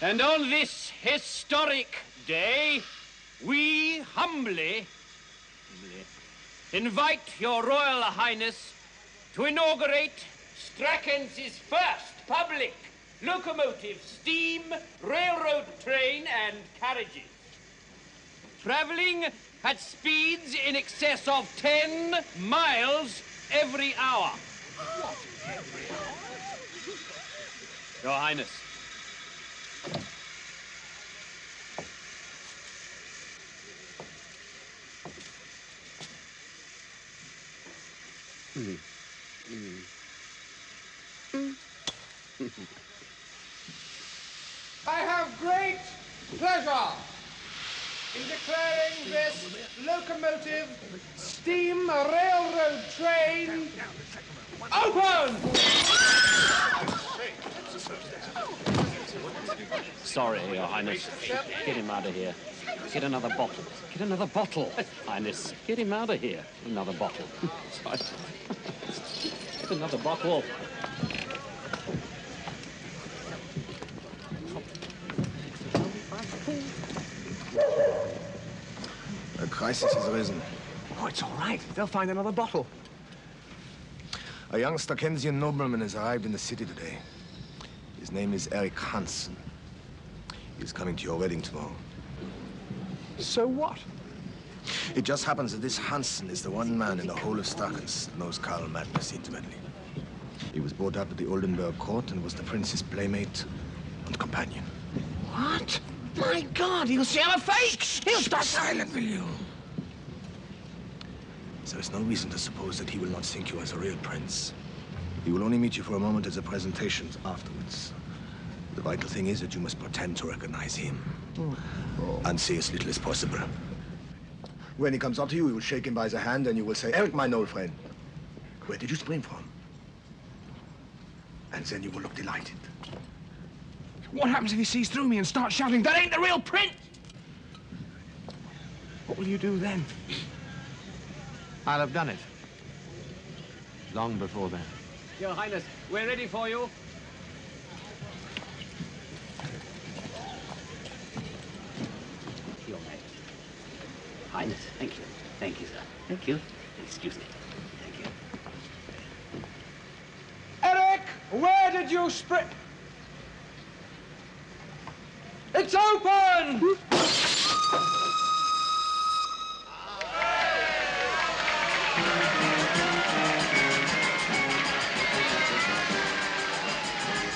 [SPEAKER 3] And on this historic day, we humbly invite your Royal Highness to inaugurate Straken's first public locomotive, steam, railroad train and carriages, traveling at speeds in excess of 10 miles every hour.
[SPEAKER 11] What? Every hour?
[SPEAKER 3] Your Highness.
[SPEAKER 9] I have great pleasure in declaring this locomotive steam railroad train open!
[SPEAKER 3] Sorry, Your Highness. Get him out of here. Get another bottle. Get another bottle, Highness. Get him out of here. Another bottle. Sorry. Get another bottle.
[SPEAKER 7] A crisis has arisen.
[SPEAKER 9] Oh, it's all right. They'll find another bottle.
[SPEAKER 7] A young Strakensian nobleman has arrived in the city today. His name is Eric Hansen. He's coming to your wedding tomorrow.
[SPEAKER 9] So what?
[SPEAKER 7] It just happens that this Hansen is the one man in the whole of Strakens that knows Carl Magnus intimately. He was brought up at the Oldenburg court and was the prince's playmate and companion.
[SPEAKER 9] What? My God, he'll see I'm a fake! He'll stop
[SPEAKER 7] silent, will you? There is no reason to suppose that he will not think you as a real prince. He will only meet you for a moment as a presentation afterwards. The vital thing is that you must pretend to recognize him. And say as little as possible. When he comes up to you, you will shake him by the hand and you will say, Eric, my old friend, where did you spring from? And then you will look delighted.
[SPEAKER 9] What happens if he sees through me and starts shouting, that ain't the real prince? What will you do then?
[SPEAKER 14] I'll have done it. Long before then.
[SPEAKER 3] Your Highness, we're ready for you.
[SPEAKER 12] Your Majesty. Highness, thank you. Thank you, sir. Thank you. Excuse me. Thank you.
[SPEAKER 9] Eric, where did
[SPEAKER 18] did you spring? It's open!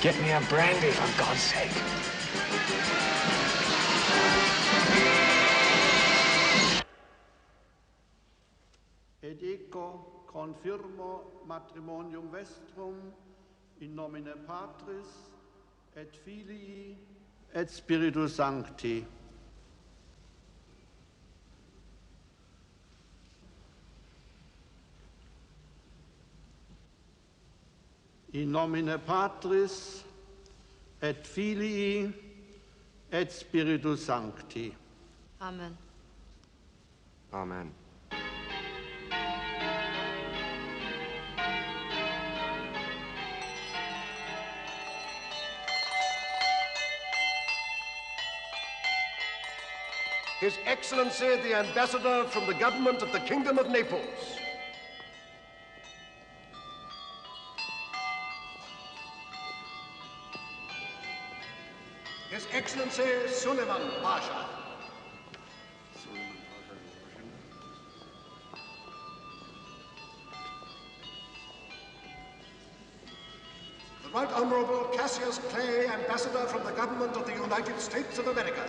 [SPEAKER 15] Get me a brandy, for God's sake.
[SPEAKER 19] Ed ecco confirmo matrimonium vestrum in nomine Patris et Filii et Spiritus Sancti. In nomine Patris et Filii et Spiritus Sancti.
[SPEAKER 17] Amen.
[SPEAKER 9] Amen.
[SPEAKER 7] His Excellency, the Ambassador from the government of the Kingdom of Naples. His Excellency, Suleiman Pasha. The Right Honorable Cassius Clay, Ambassador from the government of the United States of America.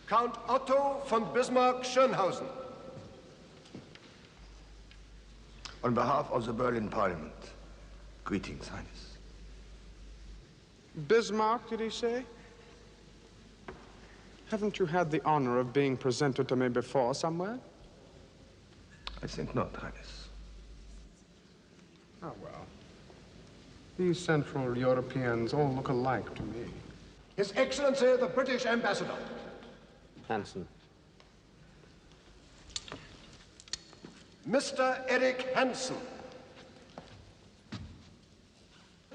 [SPEAKER 7] Count Otto von Bismarck-Schönhausen.
[SPEAKER 15] On behalf of the Berlin Parliament, greetings, Highness.
[SPEAKER 9] Bismarck, did he say? Haven't you had the honor of being presented to me before somewhere?
[SPEAKER 15] I think not, Highness.
[SPEAKER 9] Oh, well. These Central Europeans all look alike to me.
[SPEAKER 7] His Excellency, the British Ambassador.
[SPEAKER 14] Hansen.
[SPEAKER 7] Mr. Eric Hansen.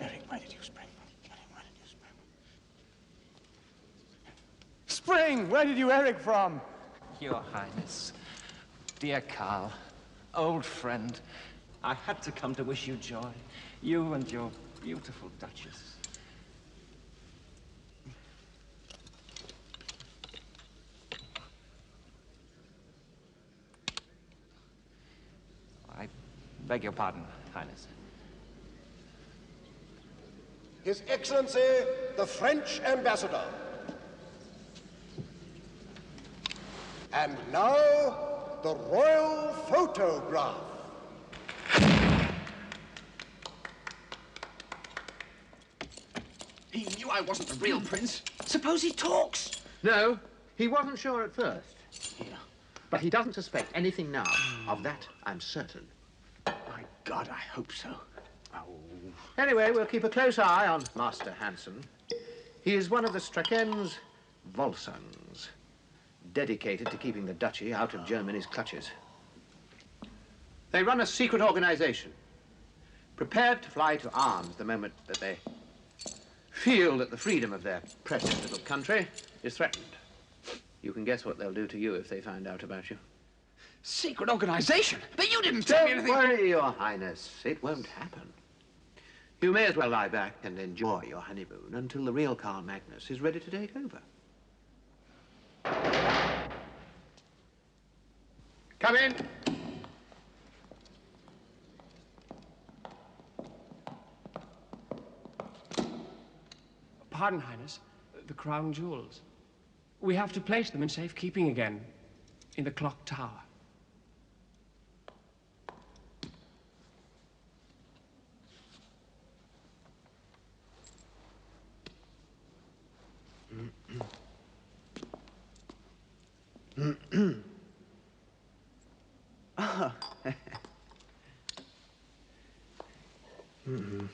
[SPEAKER 11] Eric, why did you spring? Eric, why did you spring?
[SPEAKER 18] Spring, where did you Eric from?
[SPEAKER 11] Your Highness, dear Carl, old friend, I had to come to wish you joy. You and your beautiful Duchess. I beg your pardon, Highness.
[SPEAKER 7] His Excellency, the French Ambassador. And now, the royal photograph.
[SPEAKER 15] He knew I wasn't the real prince. Suppose he talks. No, he wasn't sure at first. Yeah. But he doesn't suspect anything now. Of that, I'm certain.
[SPEAKER 11] My God, I hope so.
[SPEAKER 15] Oh. Anyway, we'll keep a close eye on Master Hansen. He is one of the Straken's Volsungs, dedicated to keeping the duchy out of Germany's clutches. They run a secret organization, prepared to fly to arms the moment that they feel that the freedom of their precious little country is threatened. You can guess what they'll do to you if they find out about you.
[SPEAKER 11] Secret organization? But you didn't tell me anything.
[SPEAKER 15] Don't worry, Your Highness. It won't happen. You may as well lie back and enjoy your honeymoon until the real Karl Magnus is ready to take over. Come in.
[SPEAKER 20] Pardon, Highness. The crown jewels. We have to place them in safekeeping again, in the clock tower.
[SPEAKER 15] Ah. Mm-hmm.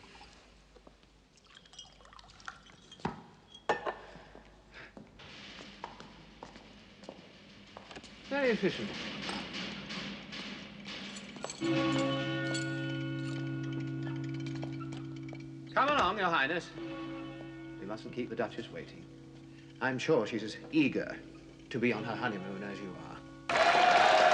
[SPEAKER 15] Very efficient. Come along, Your Highness. We mustn't keep the Duchess waiting. I'm sure she's as eager to be on her honeymoon as you are.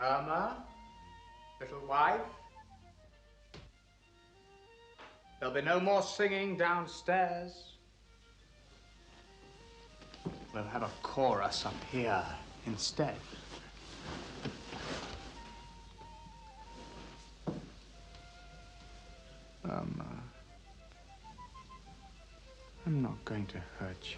[SPEAKER 15] Irma, little wife. There'll be no more singing downstairs. We'll have a chorus up here instead. Irma, I'm not going to hurt you.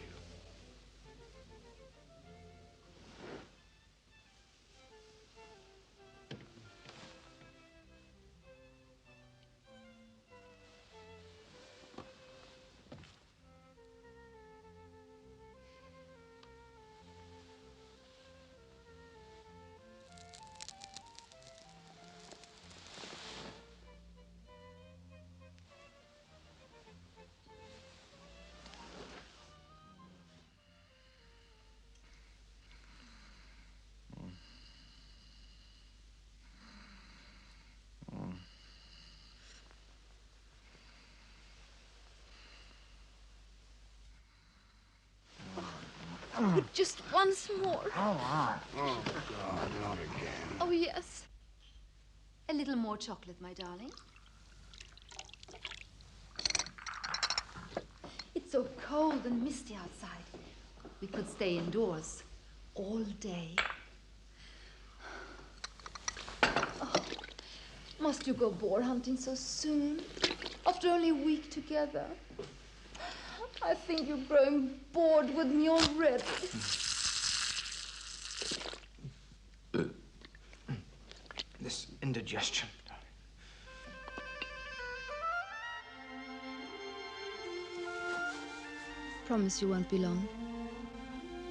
[SPEAKER 17] Just once more.
[SPEAKER 2] Oh, God, not again.
[SPEAKER 17] Oh, yes. A little more chocolate, my darling. It's so cold and misty outside. We could stay indoors all day. Oh, must you go boar hunting so soon? After only a week together? I think you're growing bored with me already.
[SPEAKER 15] This indigestion.
[SPEAKER 17] Promise you won't be long.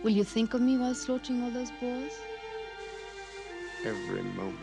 [SPEAKER 17] Will you think of me while slaughtering all those boars?
[SPEAKER 15] Every moment.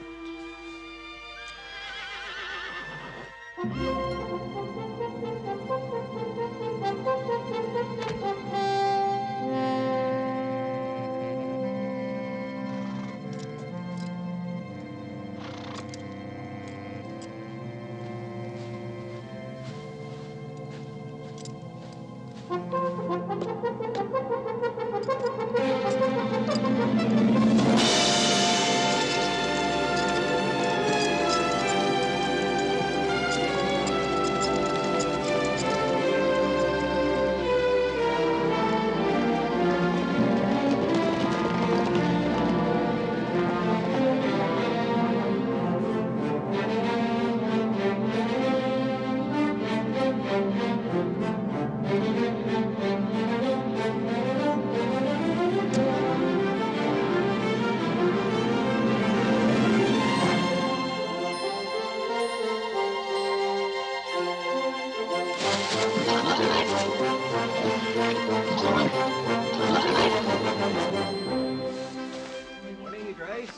[SPEAKER 16] Morning, Your Grace.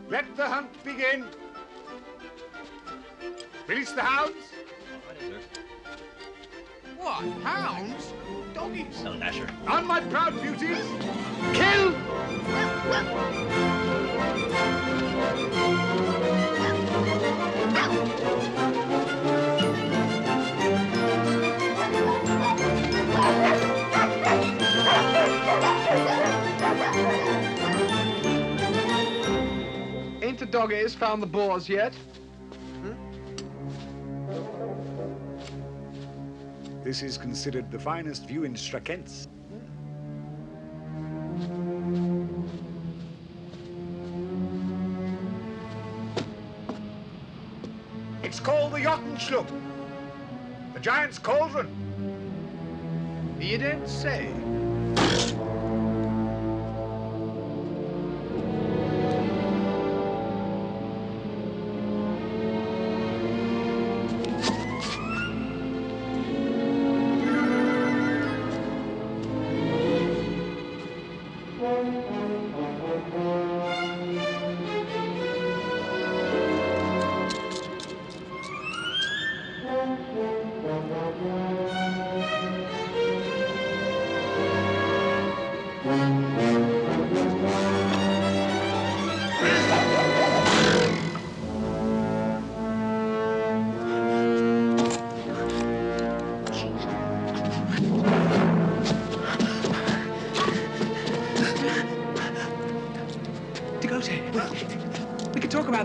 [SPEAKER 16] Let the hunt begin. Release the hounds. What? Hounds? Doggies?
[SPEAKER 11] No, Dasher.
[SPEAKER 16] On my proud beauties. Kill!
[SPEAKER 9] Ain't the doggies found the boars yet?
[SPEAKER 16] This is considered the finest view in Strakentz. It's called the Jottenschluck, the giant's cauldron.
[SPEAKER 9] You don't say.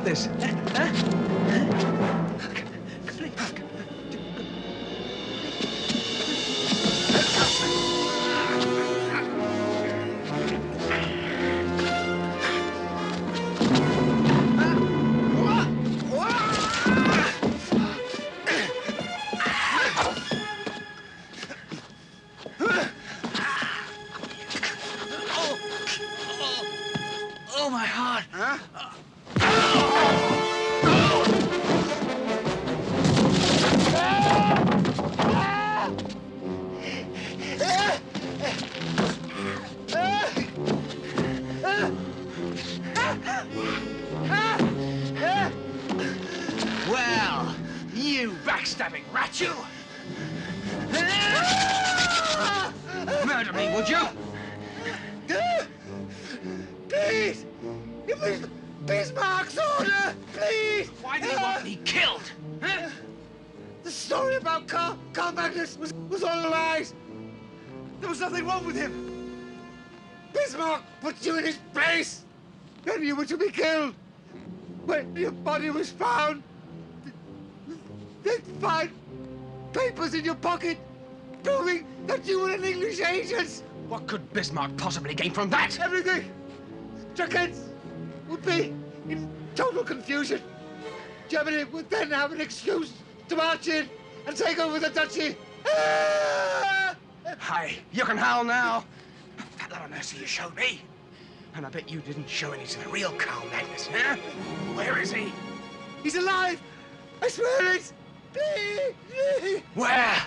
[SPEAKER 18] this?
[SPEAKER 10] Oh, my heart.
[SPEAKER 8] Well, you backstabbing rat, you! Murder me, would you?
[SPEAKER 10] Please! It was Bismarck's order! Please!
[SPEAKER 8] Why do you want me killed? Huh?
[SPEAKER 10] The story about Karl Magnus was all lies. There was nothing wrong with him. Bismarck put you in his place. Then you were to be killed. When your body was found, they'd find papers in your pocket proving that you were an English agent.
[SPEAKER 8] What could Bismarck possibly gain from that?
[SPEAKER 10] Everything. Drakenz would be in total confusion. Germany would then have an excuse to march in and take over the duchy.
[SPEAKER 8] Hi, you can howl now. That lot of mercy you showed me. And I bet you didn't show any to the real Karl Magnus, huh? Where is he?
[SPEAKER 10] He's alive! I swear it!
[SPEAKER 8] Where?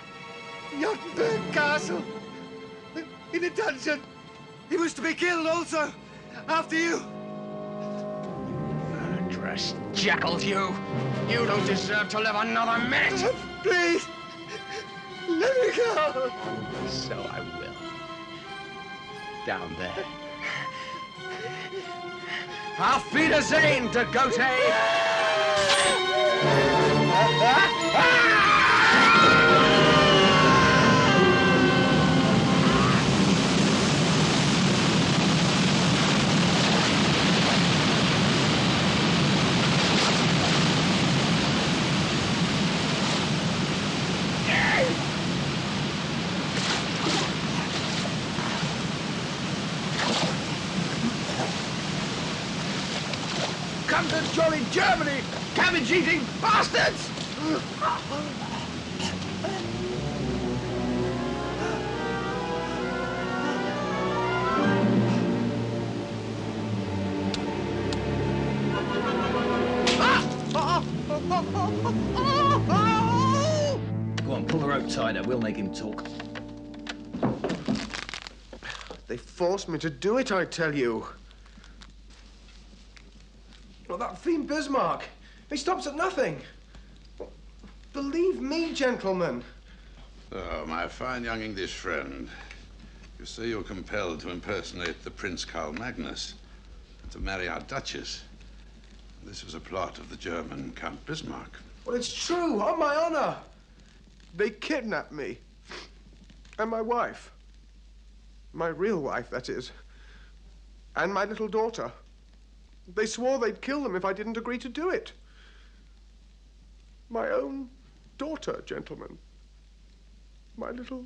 [SPEAKER 10] Jottenberg Castle. In a dungeon. He was to be killed also. After you.
[SPEAKER 8] Murderous jackal, you. You don't deserve to live another minute.
[SPEAKER 10] Please. Let me go.
[SPEAKER 8] So I will. Down there. Auf Wiedersehen, de Goethe!
[SPEAKER 10] Come to jolly Germany, cabbage-eating bastards!
[SPEAKER 14] Go on, pull the rope tighter. We'll make him talk.
[SPEAKER 9] They forced me to do it, I tell you. Well, that fiend Bismarck, he stops at nothing. Believe me, gentlemen.
[SPEAKER 21] Oh, my fine young English friend. You say you're compelled to impersonate the Prince Karl Magnus and to marry our Duchess. This was a plot of the German Count Bismarck.
[SPEAKER 9] Well, it's true, on my honor. They kidnapped me. And my wife. My real wife, that is. And my little daughter. They swore they'd kill them if I didn't agree to do it. My own daughter, gentlemen. My little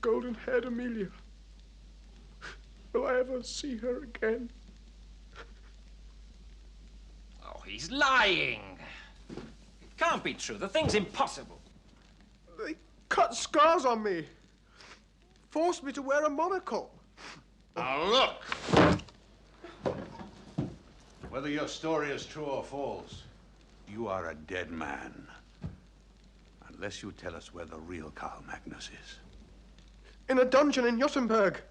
[SPEAKER 9] golden-haired Amelia. Will I ever see her again?
[SPEAKER 22] Oh, he's lying. It can't be true. The thing's impossible.
[SPEAKER 9] They cut scars on me. Forced me to wear a monocle.
[SPEAKER 21] Now look! Whether your story is true or false, you are a dead man. Unless you tell us where the real Karl Magnus is.
[SPEAKER 9] In a dungeon in Jottenberg.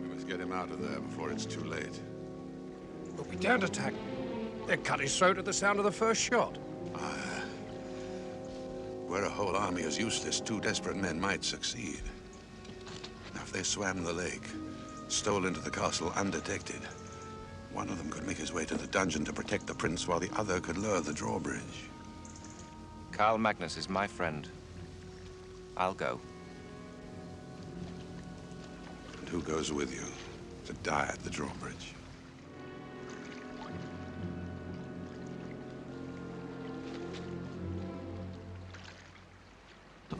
[SPEAKER 21] We must get him out of there before it's too late.
[SPEAKER 23] But we daren't attack. They cut his throat at the sound of the first shot.
[SPEAKER 21] Where a whole army is useless, two desperate men might succeed. Now, if they swam the lake, stole into the castle undetected, one of them could make his way to the dungeon to protect the prince while the other could lure the drawbridge.
[SPEAKER 14] Karl Magnus is my friend. I'll go.
[SPEAKER 21] And who goes with you to die at the drawbridge?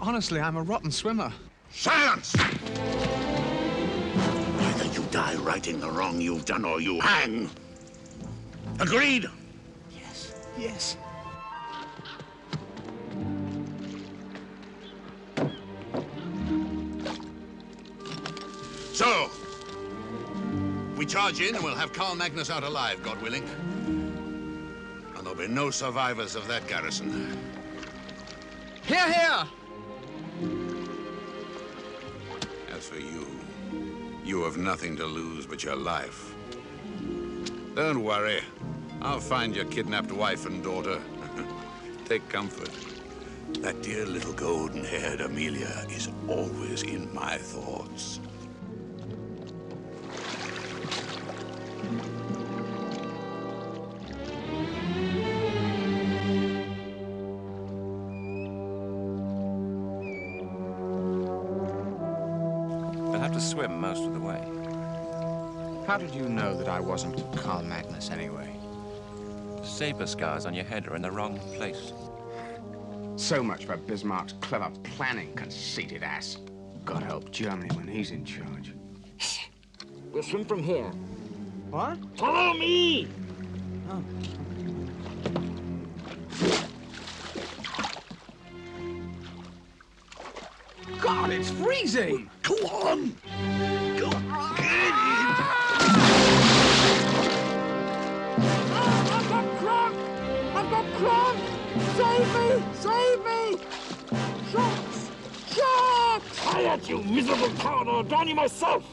[SPEAKER 1] Honestly, I'm a rotten swimmer.
[SPEAKER 21] Silence! Either you die righting the wrong you've done or you hang. Agreed?
[SPEAKER 1] Yes.
[SPEAKER 21] So, we charge in and we'll have Carl Magnus out alive, God willing. And there'll be no survivors of that garrison.
[SPEAKER 1] Hear, hear!
[SPEAKER 21] As for you, you have nothing to lose but your life. Don't worry. I'll find your kidnapped wife and daughter. Take comfort. That dear little golden-haired Amelia is always in my thoughts.
[SPEAKER 4] I'll have to swim most of the way.
[SPEAKER 5] How did you know that I wasn't Carl Magnus anyway?
[SPEAKER 4] Saber scars on your head are in the wrong place.
[SPEAKER 5] So much for Bismarck's clever planning, conceited ass. God help Germany when he's in charge.
[SPEAKER 13] We'll swim from here.
[SPEAKER 5] What?
[SPEAKER 13] Follow me!
[SPEAKER 5] Oh.
[SPEAKER 1] God, it's freezing!
[SPEAKER 21] Go on! Go get
[SPEAKER 13] I've got cramp! I've got cramp! Save me! Save me! Sharks! Sharks! Quiet, you miserable coward, or I'll drown you myself!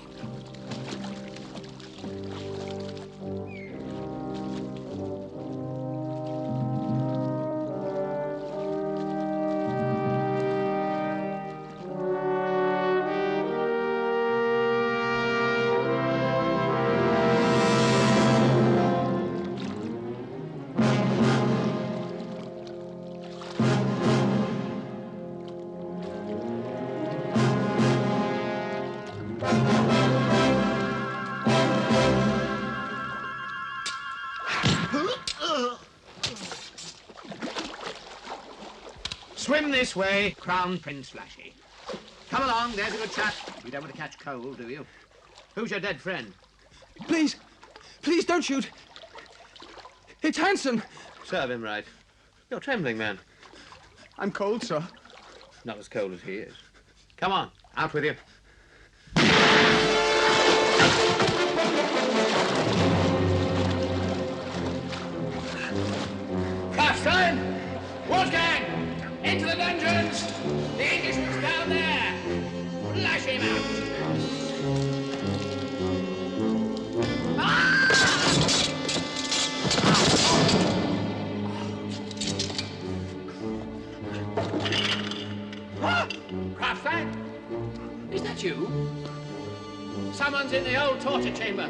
[SPEAKER 12] Swim this way, Crown Prince Flashy. Come along, there's a good chap. You don't want to catch cold, do you? Who's your dead friend?
[SPEAKER 1] Please, please don't shoot. It's Hanson.
[SPEAKER 12] Serve him right. You're trembling, man.
[SPEAKER 1] I'm cold, sir.
[SPEAKER 12] Not as cold as he is. Come on, out with you. Captain! Wolfgang! Into the dungeons! The Englishman's down there! Lash him out! Ah! Kraftstein? Is that you? Someone's in the old torture chamber.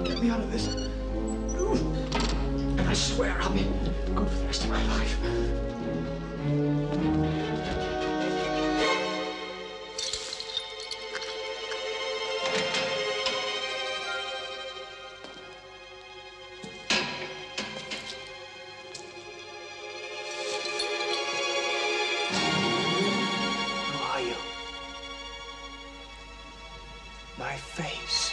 [SPEAKER 1] Get me out of this. And I swear I'll be good for the rest of my life. Who are you? My face.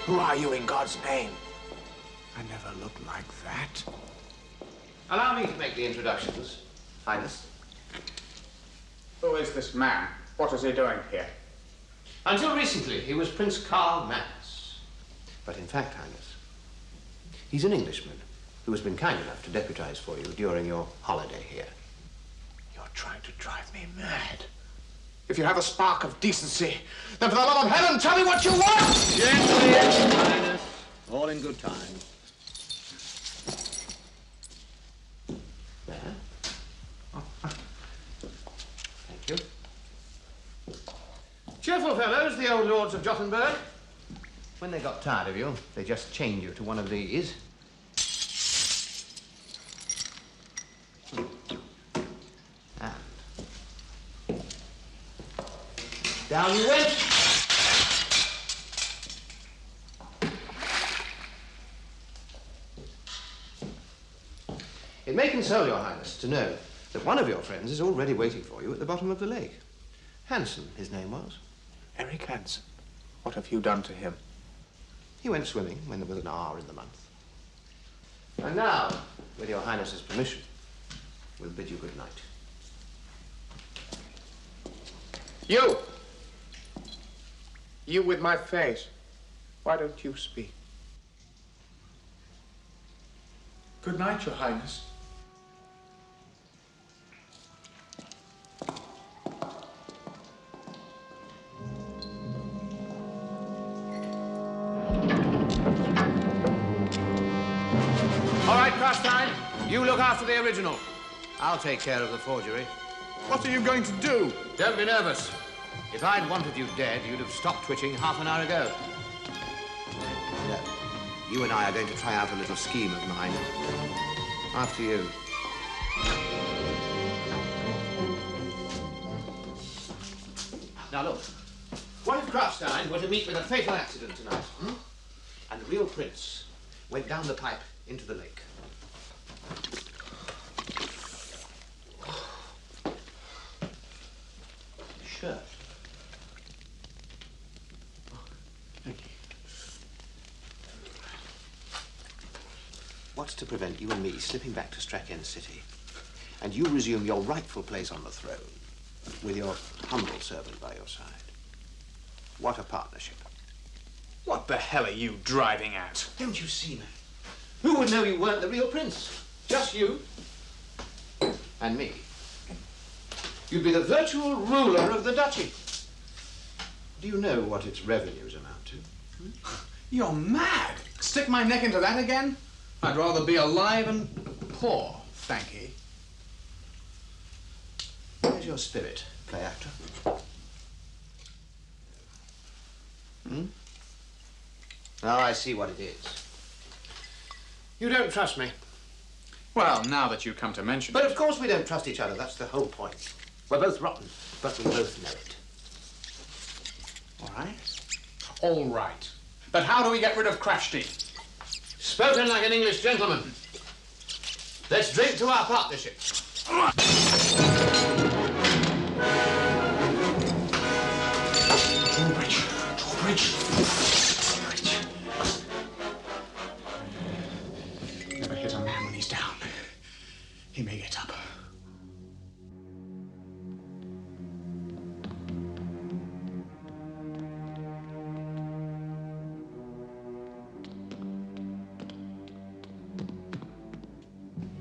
[SPEAKER 1] Who are you in God's name? I never looked like that.
[SPEAKER 12] Allow me to make the introductions, Highness.
[SPEAKER 5] Who is this man? What is he doing here?
[SPEAKER 12] Until recently, he was Prince Karl Magnus. But in fact, Highness, he's an Englishman who has been kind enough to deputize for you during your holiday here.
[SPEAKER 10] trying to drive me mad. If you have a spark of decency, then for the love of heaven, tell me what you want!
[SPEAKER 15] Gently, Your Highness. All in good time. There. Thank you. Cheerful fellows, the old lords of Jottenberg. When they got tired of you, they just chained you to one of these. And down you went. It may console Your Highness to know that one of your friends is already waiting for you at the bottom of the lake. Hansen, his name was.
[SPEAKER 10] Eric Hansen, what have you done to him?
[SPEAKER 15] He went swimming when there was an R in the month. And now, with Your Highness's permission, we'll bid you good night.
[SPEAKER 10] You! You with my face. Why don't you speak? Good night, Your Highness.
[SPEAKER 15] All right, Krafstein, you look after the original. I'll take care of the forgery.
[SPEAKER 10] What are you going to do?
[SPEAKER 15] Don't be nervous. If I'd wanted you dead, you'd have stopped twitching half an hour ago. No, you and I are going to try out a little scheme of mine. After you. Now look, what if Krafstein were to meet with a fatal accident tonight, and the real prince went down the pipe into the lake? Shirt. Thank you. What's to prevent you and me slipping back to Straken City, and you resume your rightful place on the throne, with your humble servant by your side? What a partnership.
[SPEAKER 10] What the hell are you driving at?
[SPEAKER 15] Don't you see, man? Who would know you weren't the real prince? Just you. And me. You'd be the virtual ruler of the duchy. Do you know what its revenues amount to?
[SPEAKER 10] You're mad. Stick my neck into that again? I'd rather be alive and poor, thank ye.
[SPEAKER 15] Where's your spirit, play actor? Oh, I see what it is. You don't trust me.
[SPEAKER 10] Well, now that you come to mention
[SPEAKER 15] But
[SPEAKER 10] it.
[SPEAKER 15] of course we don't trust each other. That's the whole point. We're both rotten, but we both know it.
[SPEAKER 10] All right. All right. But how do we get rid of Krafstein?
[SPEAKER 15] Spoken like an English gentleman. Let's drink to our partnership.
[SPEAKER 10] Drawbridge. Never hit a man when he's down. He may get up.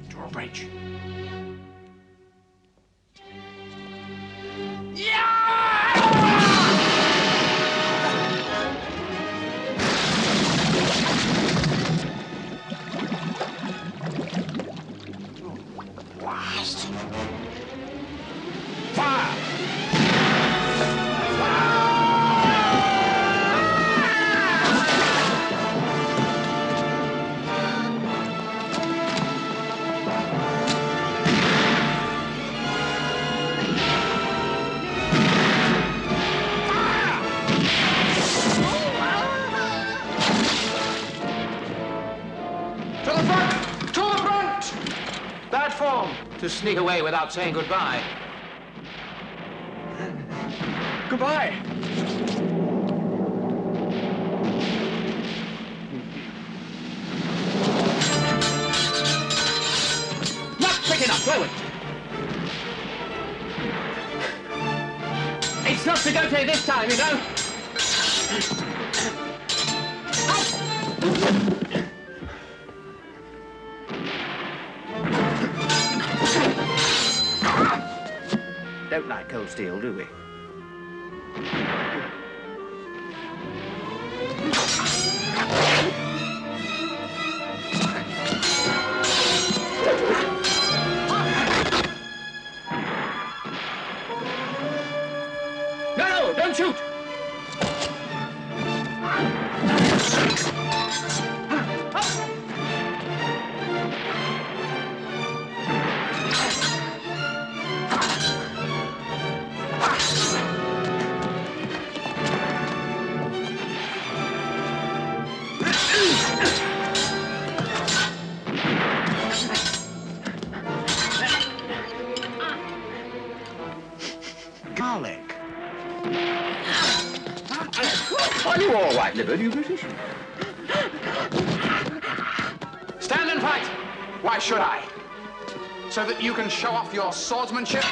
[SPEAKER 10] Drawbridge. Blast! Fire!
[SPEAKER 15] To the front! To the front! Bad form to sneak away without saying goodbye.
[SPEAKER 10] Goodbye.
[SPEAKER 15] Not quick enough, blow it! It's not Sigote this time, you know. don't like cold steel, do we?
[SPEAKER 20] No, don't shoot!
[SPEAKER 15] Garlic. Are you all right, Liver? You British?
[SPEAKER 1] Stand and fight! Why should I? So that you can show off your swordsmanship?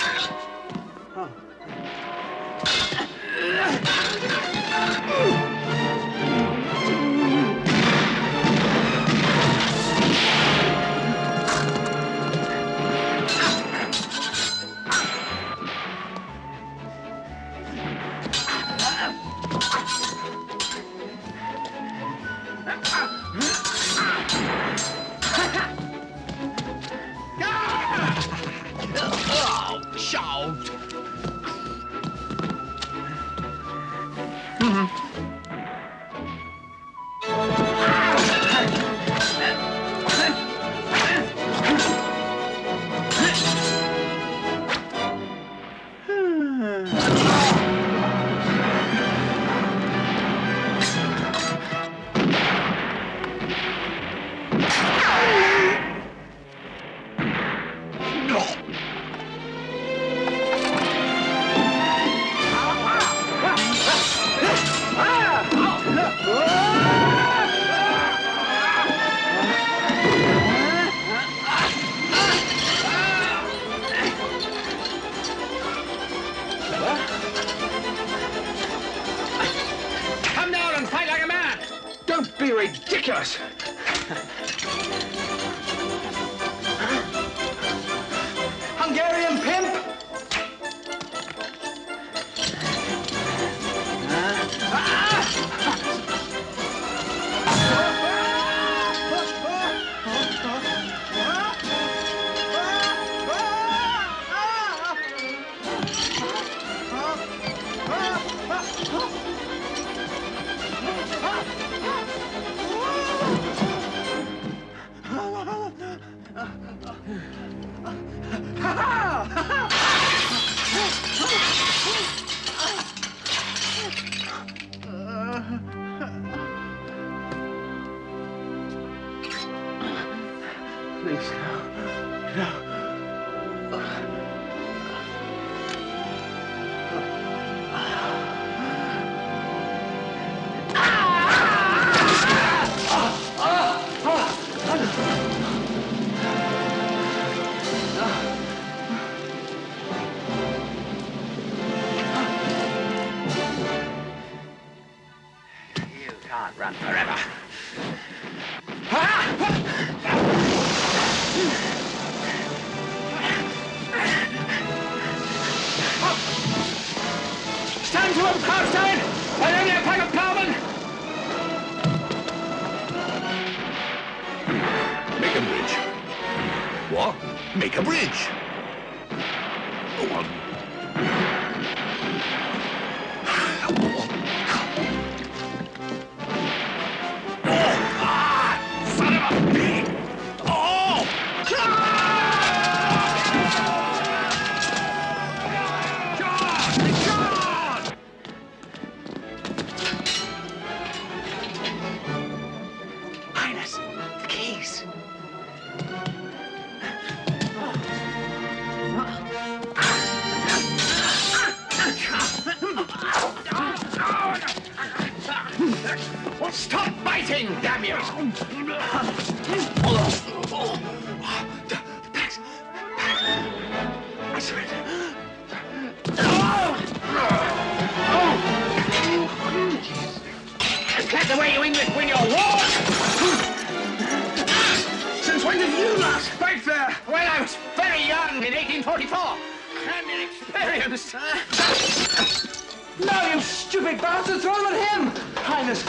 [SPEAKER 20] Come down and fight like a man!
[SPEAKER 1] Don't be ridiculous! Hungarian pimp!
[SPEAKER 15] Please, no.
[SPEAKER 12] You can't run forever.
[SPEAKER 20] Stand to him, Carstein! I only a pack of plowmen!
[SPEAKER 21] Make a bridge. What? Make a bridge. Go on. Son of a pig! Oh!
[SPEAKER 15] Highness, the keys.
[SPEAKER 20] Well, stop biting, damn you!
[SPEAKER 15] I surrender.
[SPEAKER 20] Is that the way you English win your wars? Since when did you last fight there? Well, I was very young in 1844.
[SPEAKER 18] hand inexperienced. No, you stupid bastard! Throw them at him! Highness.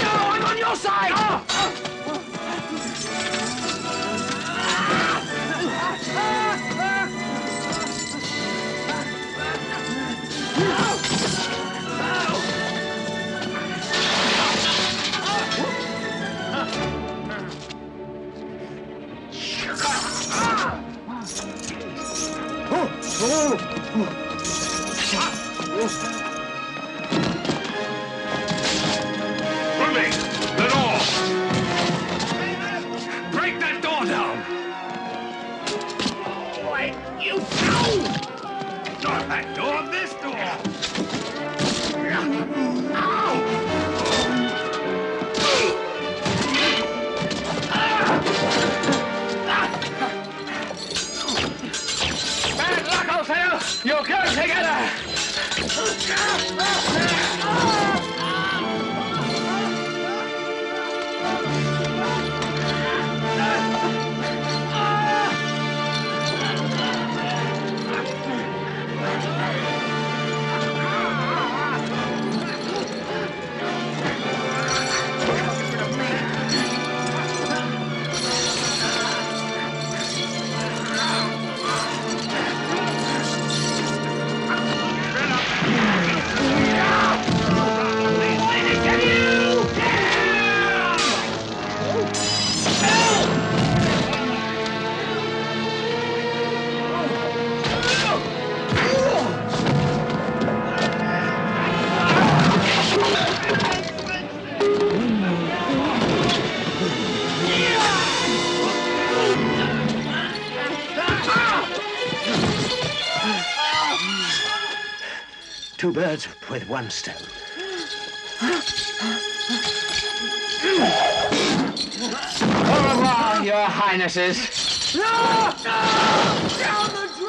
[SPEAKER 18] No, I'm on your side!
[SPEAKER 21] Rumi, the door! Break that door down!
[SPEAKER 18] Wait, you fool!
[SPEAKER 21] Not that door, this door!
[SPEAKER 18] Bad luck, old fellow! You'll go together!
[SPEAKER 15] Two birds with one stone.
[SPEAKER 18] Au revoir, your highnesses. No! No! Down the drain!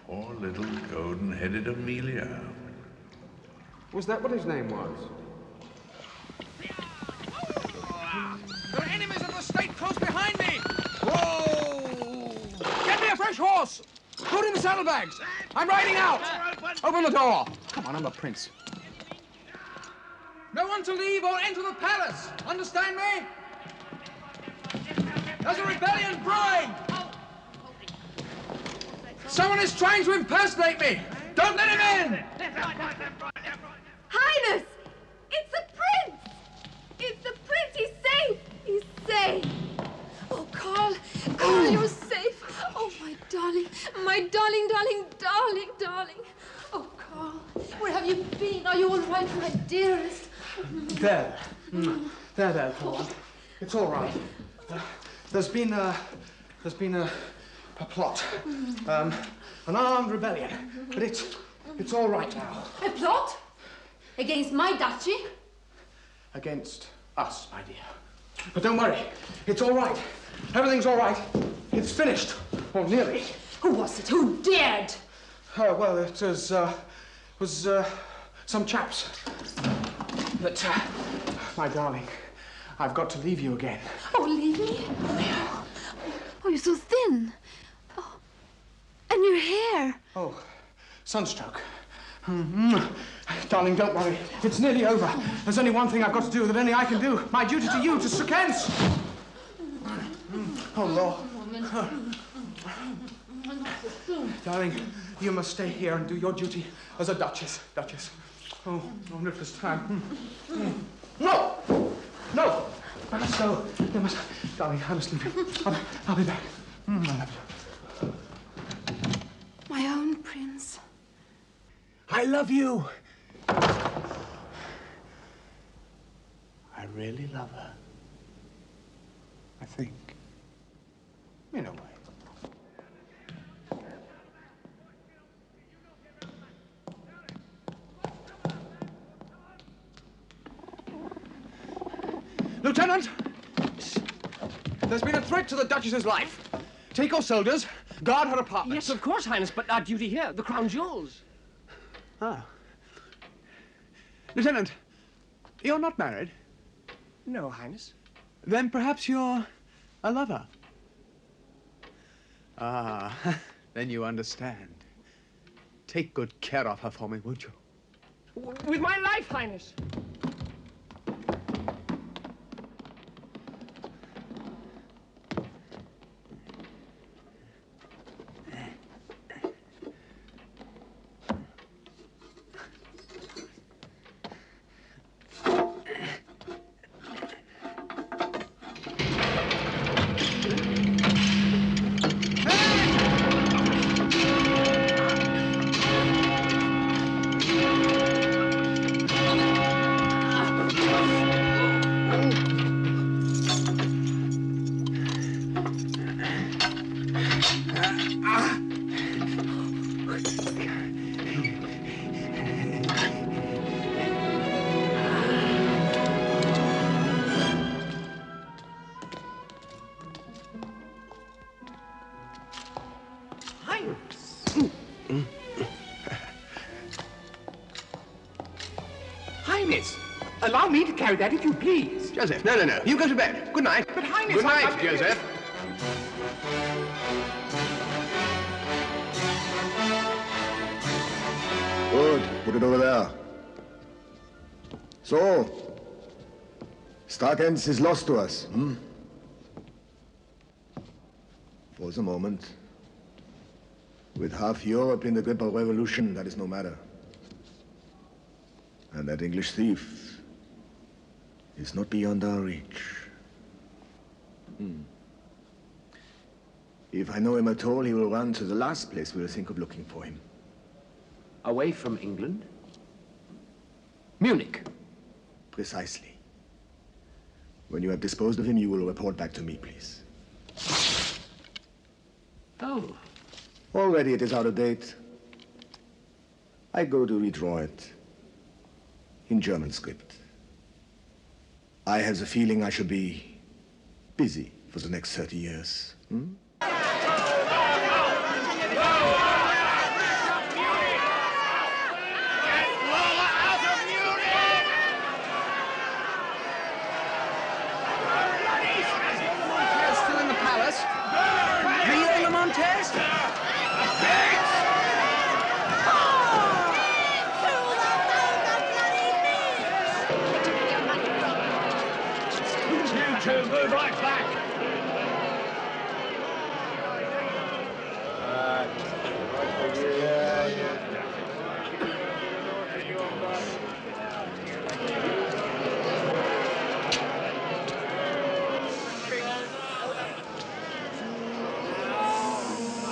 [SPEAKER 21] Poor little golden-headed Amelia.
[SPEAKER 5] Was that what his name was?
[SPEAKER 18] There are enemies of the state close behind me! Whoa! Get me a fresh horse! Put in the saddlebags! I'm riding out! Open the door! Come on, I'm a prince. No one to leave or enter the palace! Understand me? There's a rebellion brewing! Someone is trying to impersonate me! Don't let him in!
[SPEAKER 17] Highness! It's the prince! It's the prince! He's safe! He's safe! Oh, Carl! Carl, you're safe! Oh, my darling! My darling, darling, darling, darling! Oh, Carl! Where have you been? Are you all right, my dearest?
[SPEAKER 10] There. There, Paul. It's all right. There's been a plot. An armed rebellion. But it's all right now.
[SPEAKER 17] A plot? Against my duchy?
[SPEAKER 10] Against us, my dear. But don't worry. It's all right. Everything's all right. It's finished. Or nearly.
[SPEAKER 17] Who was it? Who dared?
[SPEAKER 10] Well, it was some chaps. But, my darling, I've got to leave you again.
[SPEAKER 17] Oh, leave me? Oh, you're so thin. Oh, and your hair.
[SPEAKER 10] Oh, sunstroke. Darling, don't worry. It's nearly over. There's only one thing I've got to do that only I can do. My duty to you, to Sir Kent. Oh, Lord. Darling, you must stay here and do your duty as a duchess. Oh, no this time. No! No! I must go. Darling, I must leave you. I'll be back. I love you.
[SPEAKER 17] My own prince.
[SPEAKER 9] I love you.
[SPEAKER 5] I really love her. I think. In a way.
[SPEAKER 18] Lieutenant! There's been a threat to the Duchess's life. Take your soldiers, guard her apartment.
[SPEAKER 20] Yes, of course, Highness, but our duty here, the crown jewels.
[SPEAKER 18] Ah. Lieutenant, you're not married?
[SPEAKER 20] No, Highness.
[SPEAKER 18] Then perhaps you're a lover. Ah, then you understand. Take good care of her for me, won't you?
[SPEAKER 20] With my life, Highness. Highness, allow me to carry that if you please.
[SPEAKER 18] Joseph, no, no, no. You go to bed. Good night.
[SPEAKER 20] But Highness,
[SPEAKER 18] Good night, Joseph.
[SPEAKER 7] Good. Put it over there. So, Starkens is lost to us, hmm? For the moment. With half Europe in the grip of revolution, that is no matter. And that English thief is not beyond our reach. If I know him at all, he will run to the last place we'll think of looking for him.
[SPEAKER 5] Away from England? Munich.
[SPEAKER 7] Precisely. When you have disposed of him, you will report back to me, please.
[SPEAKER 5] Oh.
[SPEAKER 7] Already it is out of date. I go to redraw it in German script. I have the feeling I shall be busy for the next 30 years.
[SPEAKER 18] Still in the palace? Real Lamontes?
[SPEAKER 12] You two move right back.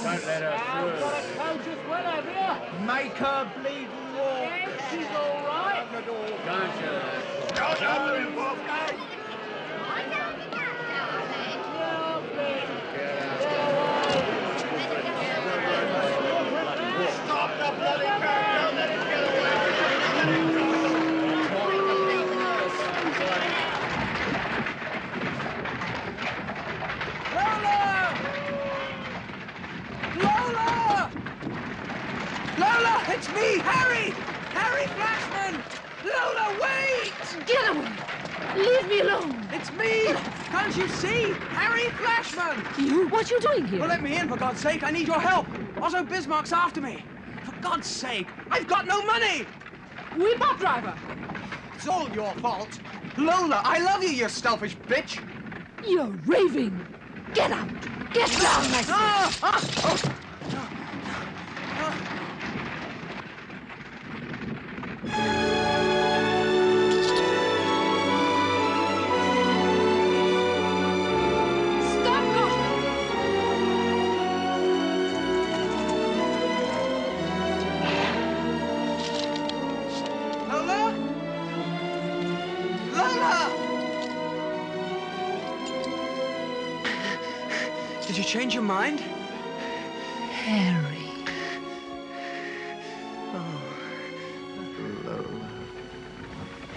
[SPEAKER 12] Don't let her through.
[SPEAKER 13] Got a coach as well, have you?
[SPEAKER 18] Make her bleeding walk.
[SPEAKER 13] Yes, she's all right.
[SPEAKER 12] Don't you?
[SPEAKER 16] Don't open him, Wolfgang! Stop the bloody car! Don't let him get away!
[SPEAKER 18] Lola! Lola, it's me, Harry! Harry Flashman! Lola, wait!
[SPEAKER 17] Get away! Leave me alone!
[SPEAKER 18] It's me! Can't you see? Harry Flashman!
[SPEAKER 17] You? What you doing here?
[SPEAKER 18] Well, let me in, for God's sake. I need your help. Otto Bismarck's after me. For God's sake, I've got no money!
[SPEAKER 17] Whip up, driver!
[SPEAKER 18] It's all your fault. Lola, I love you, you selfish bitch!
[SPEAKER 17] You're raving! Get out! Get down, I say! Stop, Gotham!
[SPEAKER 18] change your mind?
[SPEAKER 3] Harry.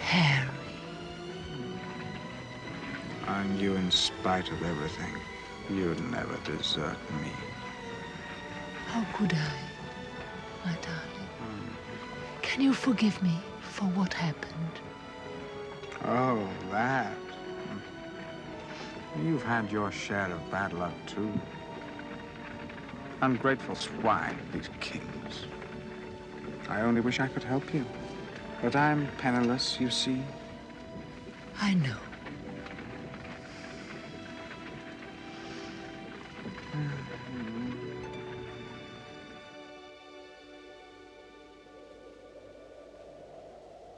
[SPEAKER 3] Harry.
[SPEAKER 5] I knew in spite of everything, you'd never desert me.
[SPEAKER 3] How could I, my darling? Can you forgive me for what happened?
[SPEAKER 5] Oh, that. You've had your share of bad luck, too. Ungrateful swine, these kings. I only wish I could help you. But I'm penniless, you see.
[SPEAKER 3] I know.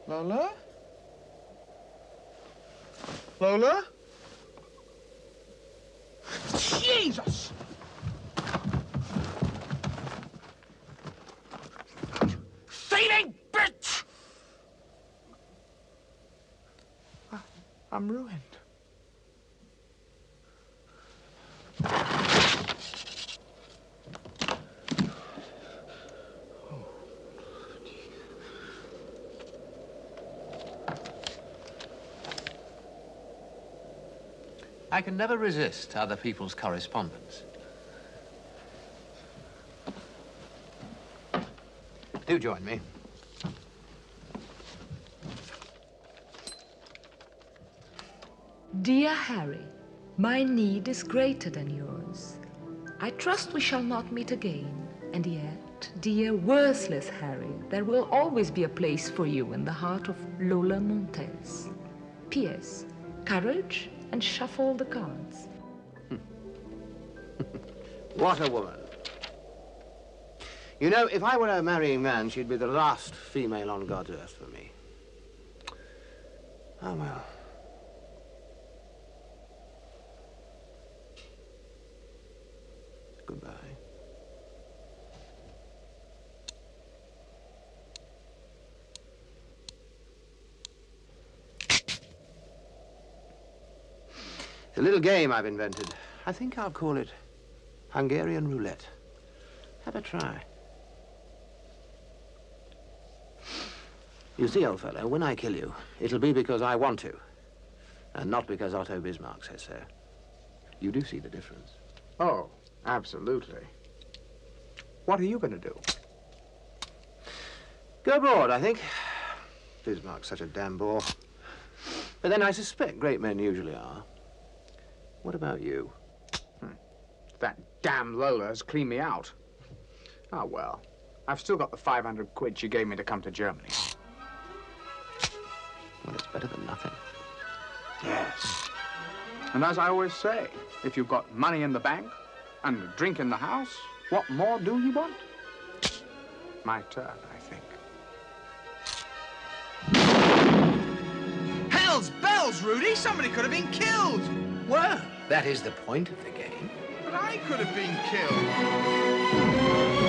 [SPEAKER 9] Lola? Lola?
[SPEAKER 18] Jesus! Thieving bitch!
[SPEAKER 9] I'm ruined.
[SPEAKER 14] I can never resist other people's correspondence. Do join me.
[SPEAKER 3] Dear Harry, my need is greater than yours. I trust we shall not meet again. And yet, dear worthless Harry, there will always be a place for you in the heart of Lola Montez. P.S. Courage and shuffle the cards.
[SPEAKER 15] What a woman. You know, if I were a marrying man, she'd be the last female on God's earth for me. Oh, well. Goodbye. It's a little game I've invented. I think I'll call it Hungarian roulette. Have a try. You see, old fellow, when I kill you, it'll be because I want to, and not because Otto Bismarck says so. You do see the difference.
[SPEAKER 5] Oh, absolutely. What are you going to do?
[SPEAKER 15] Go abroad, I think. Bismarck's such a damn bore. But then I suspect great men usually are. What about you?
[SPEAKER 5] That damn Lola has cleaned me out. Oh, well. I've still got the 500 quid she gave me to come to Germany.
[SPEAKER 15] Well, it's better than nothing.
[SPEAKER 5] Yes. And as I always say, if you've got money in the bank and a drink in the house, what more do you want? My turn, I think.
[SPEAKER 18] Hell's bells, Rudy! Somebody could have been killed!
[SPEAKER 14] Well, that is the point of the game.
[SPEAKER 18] But I could have been killed.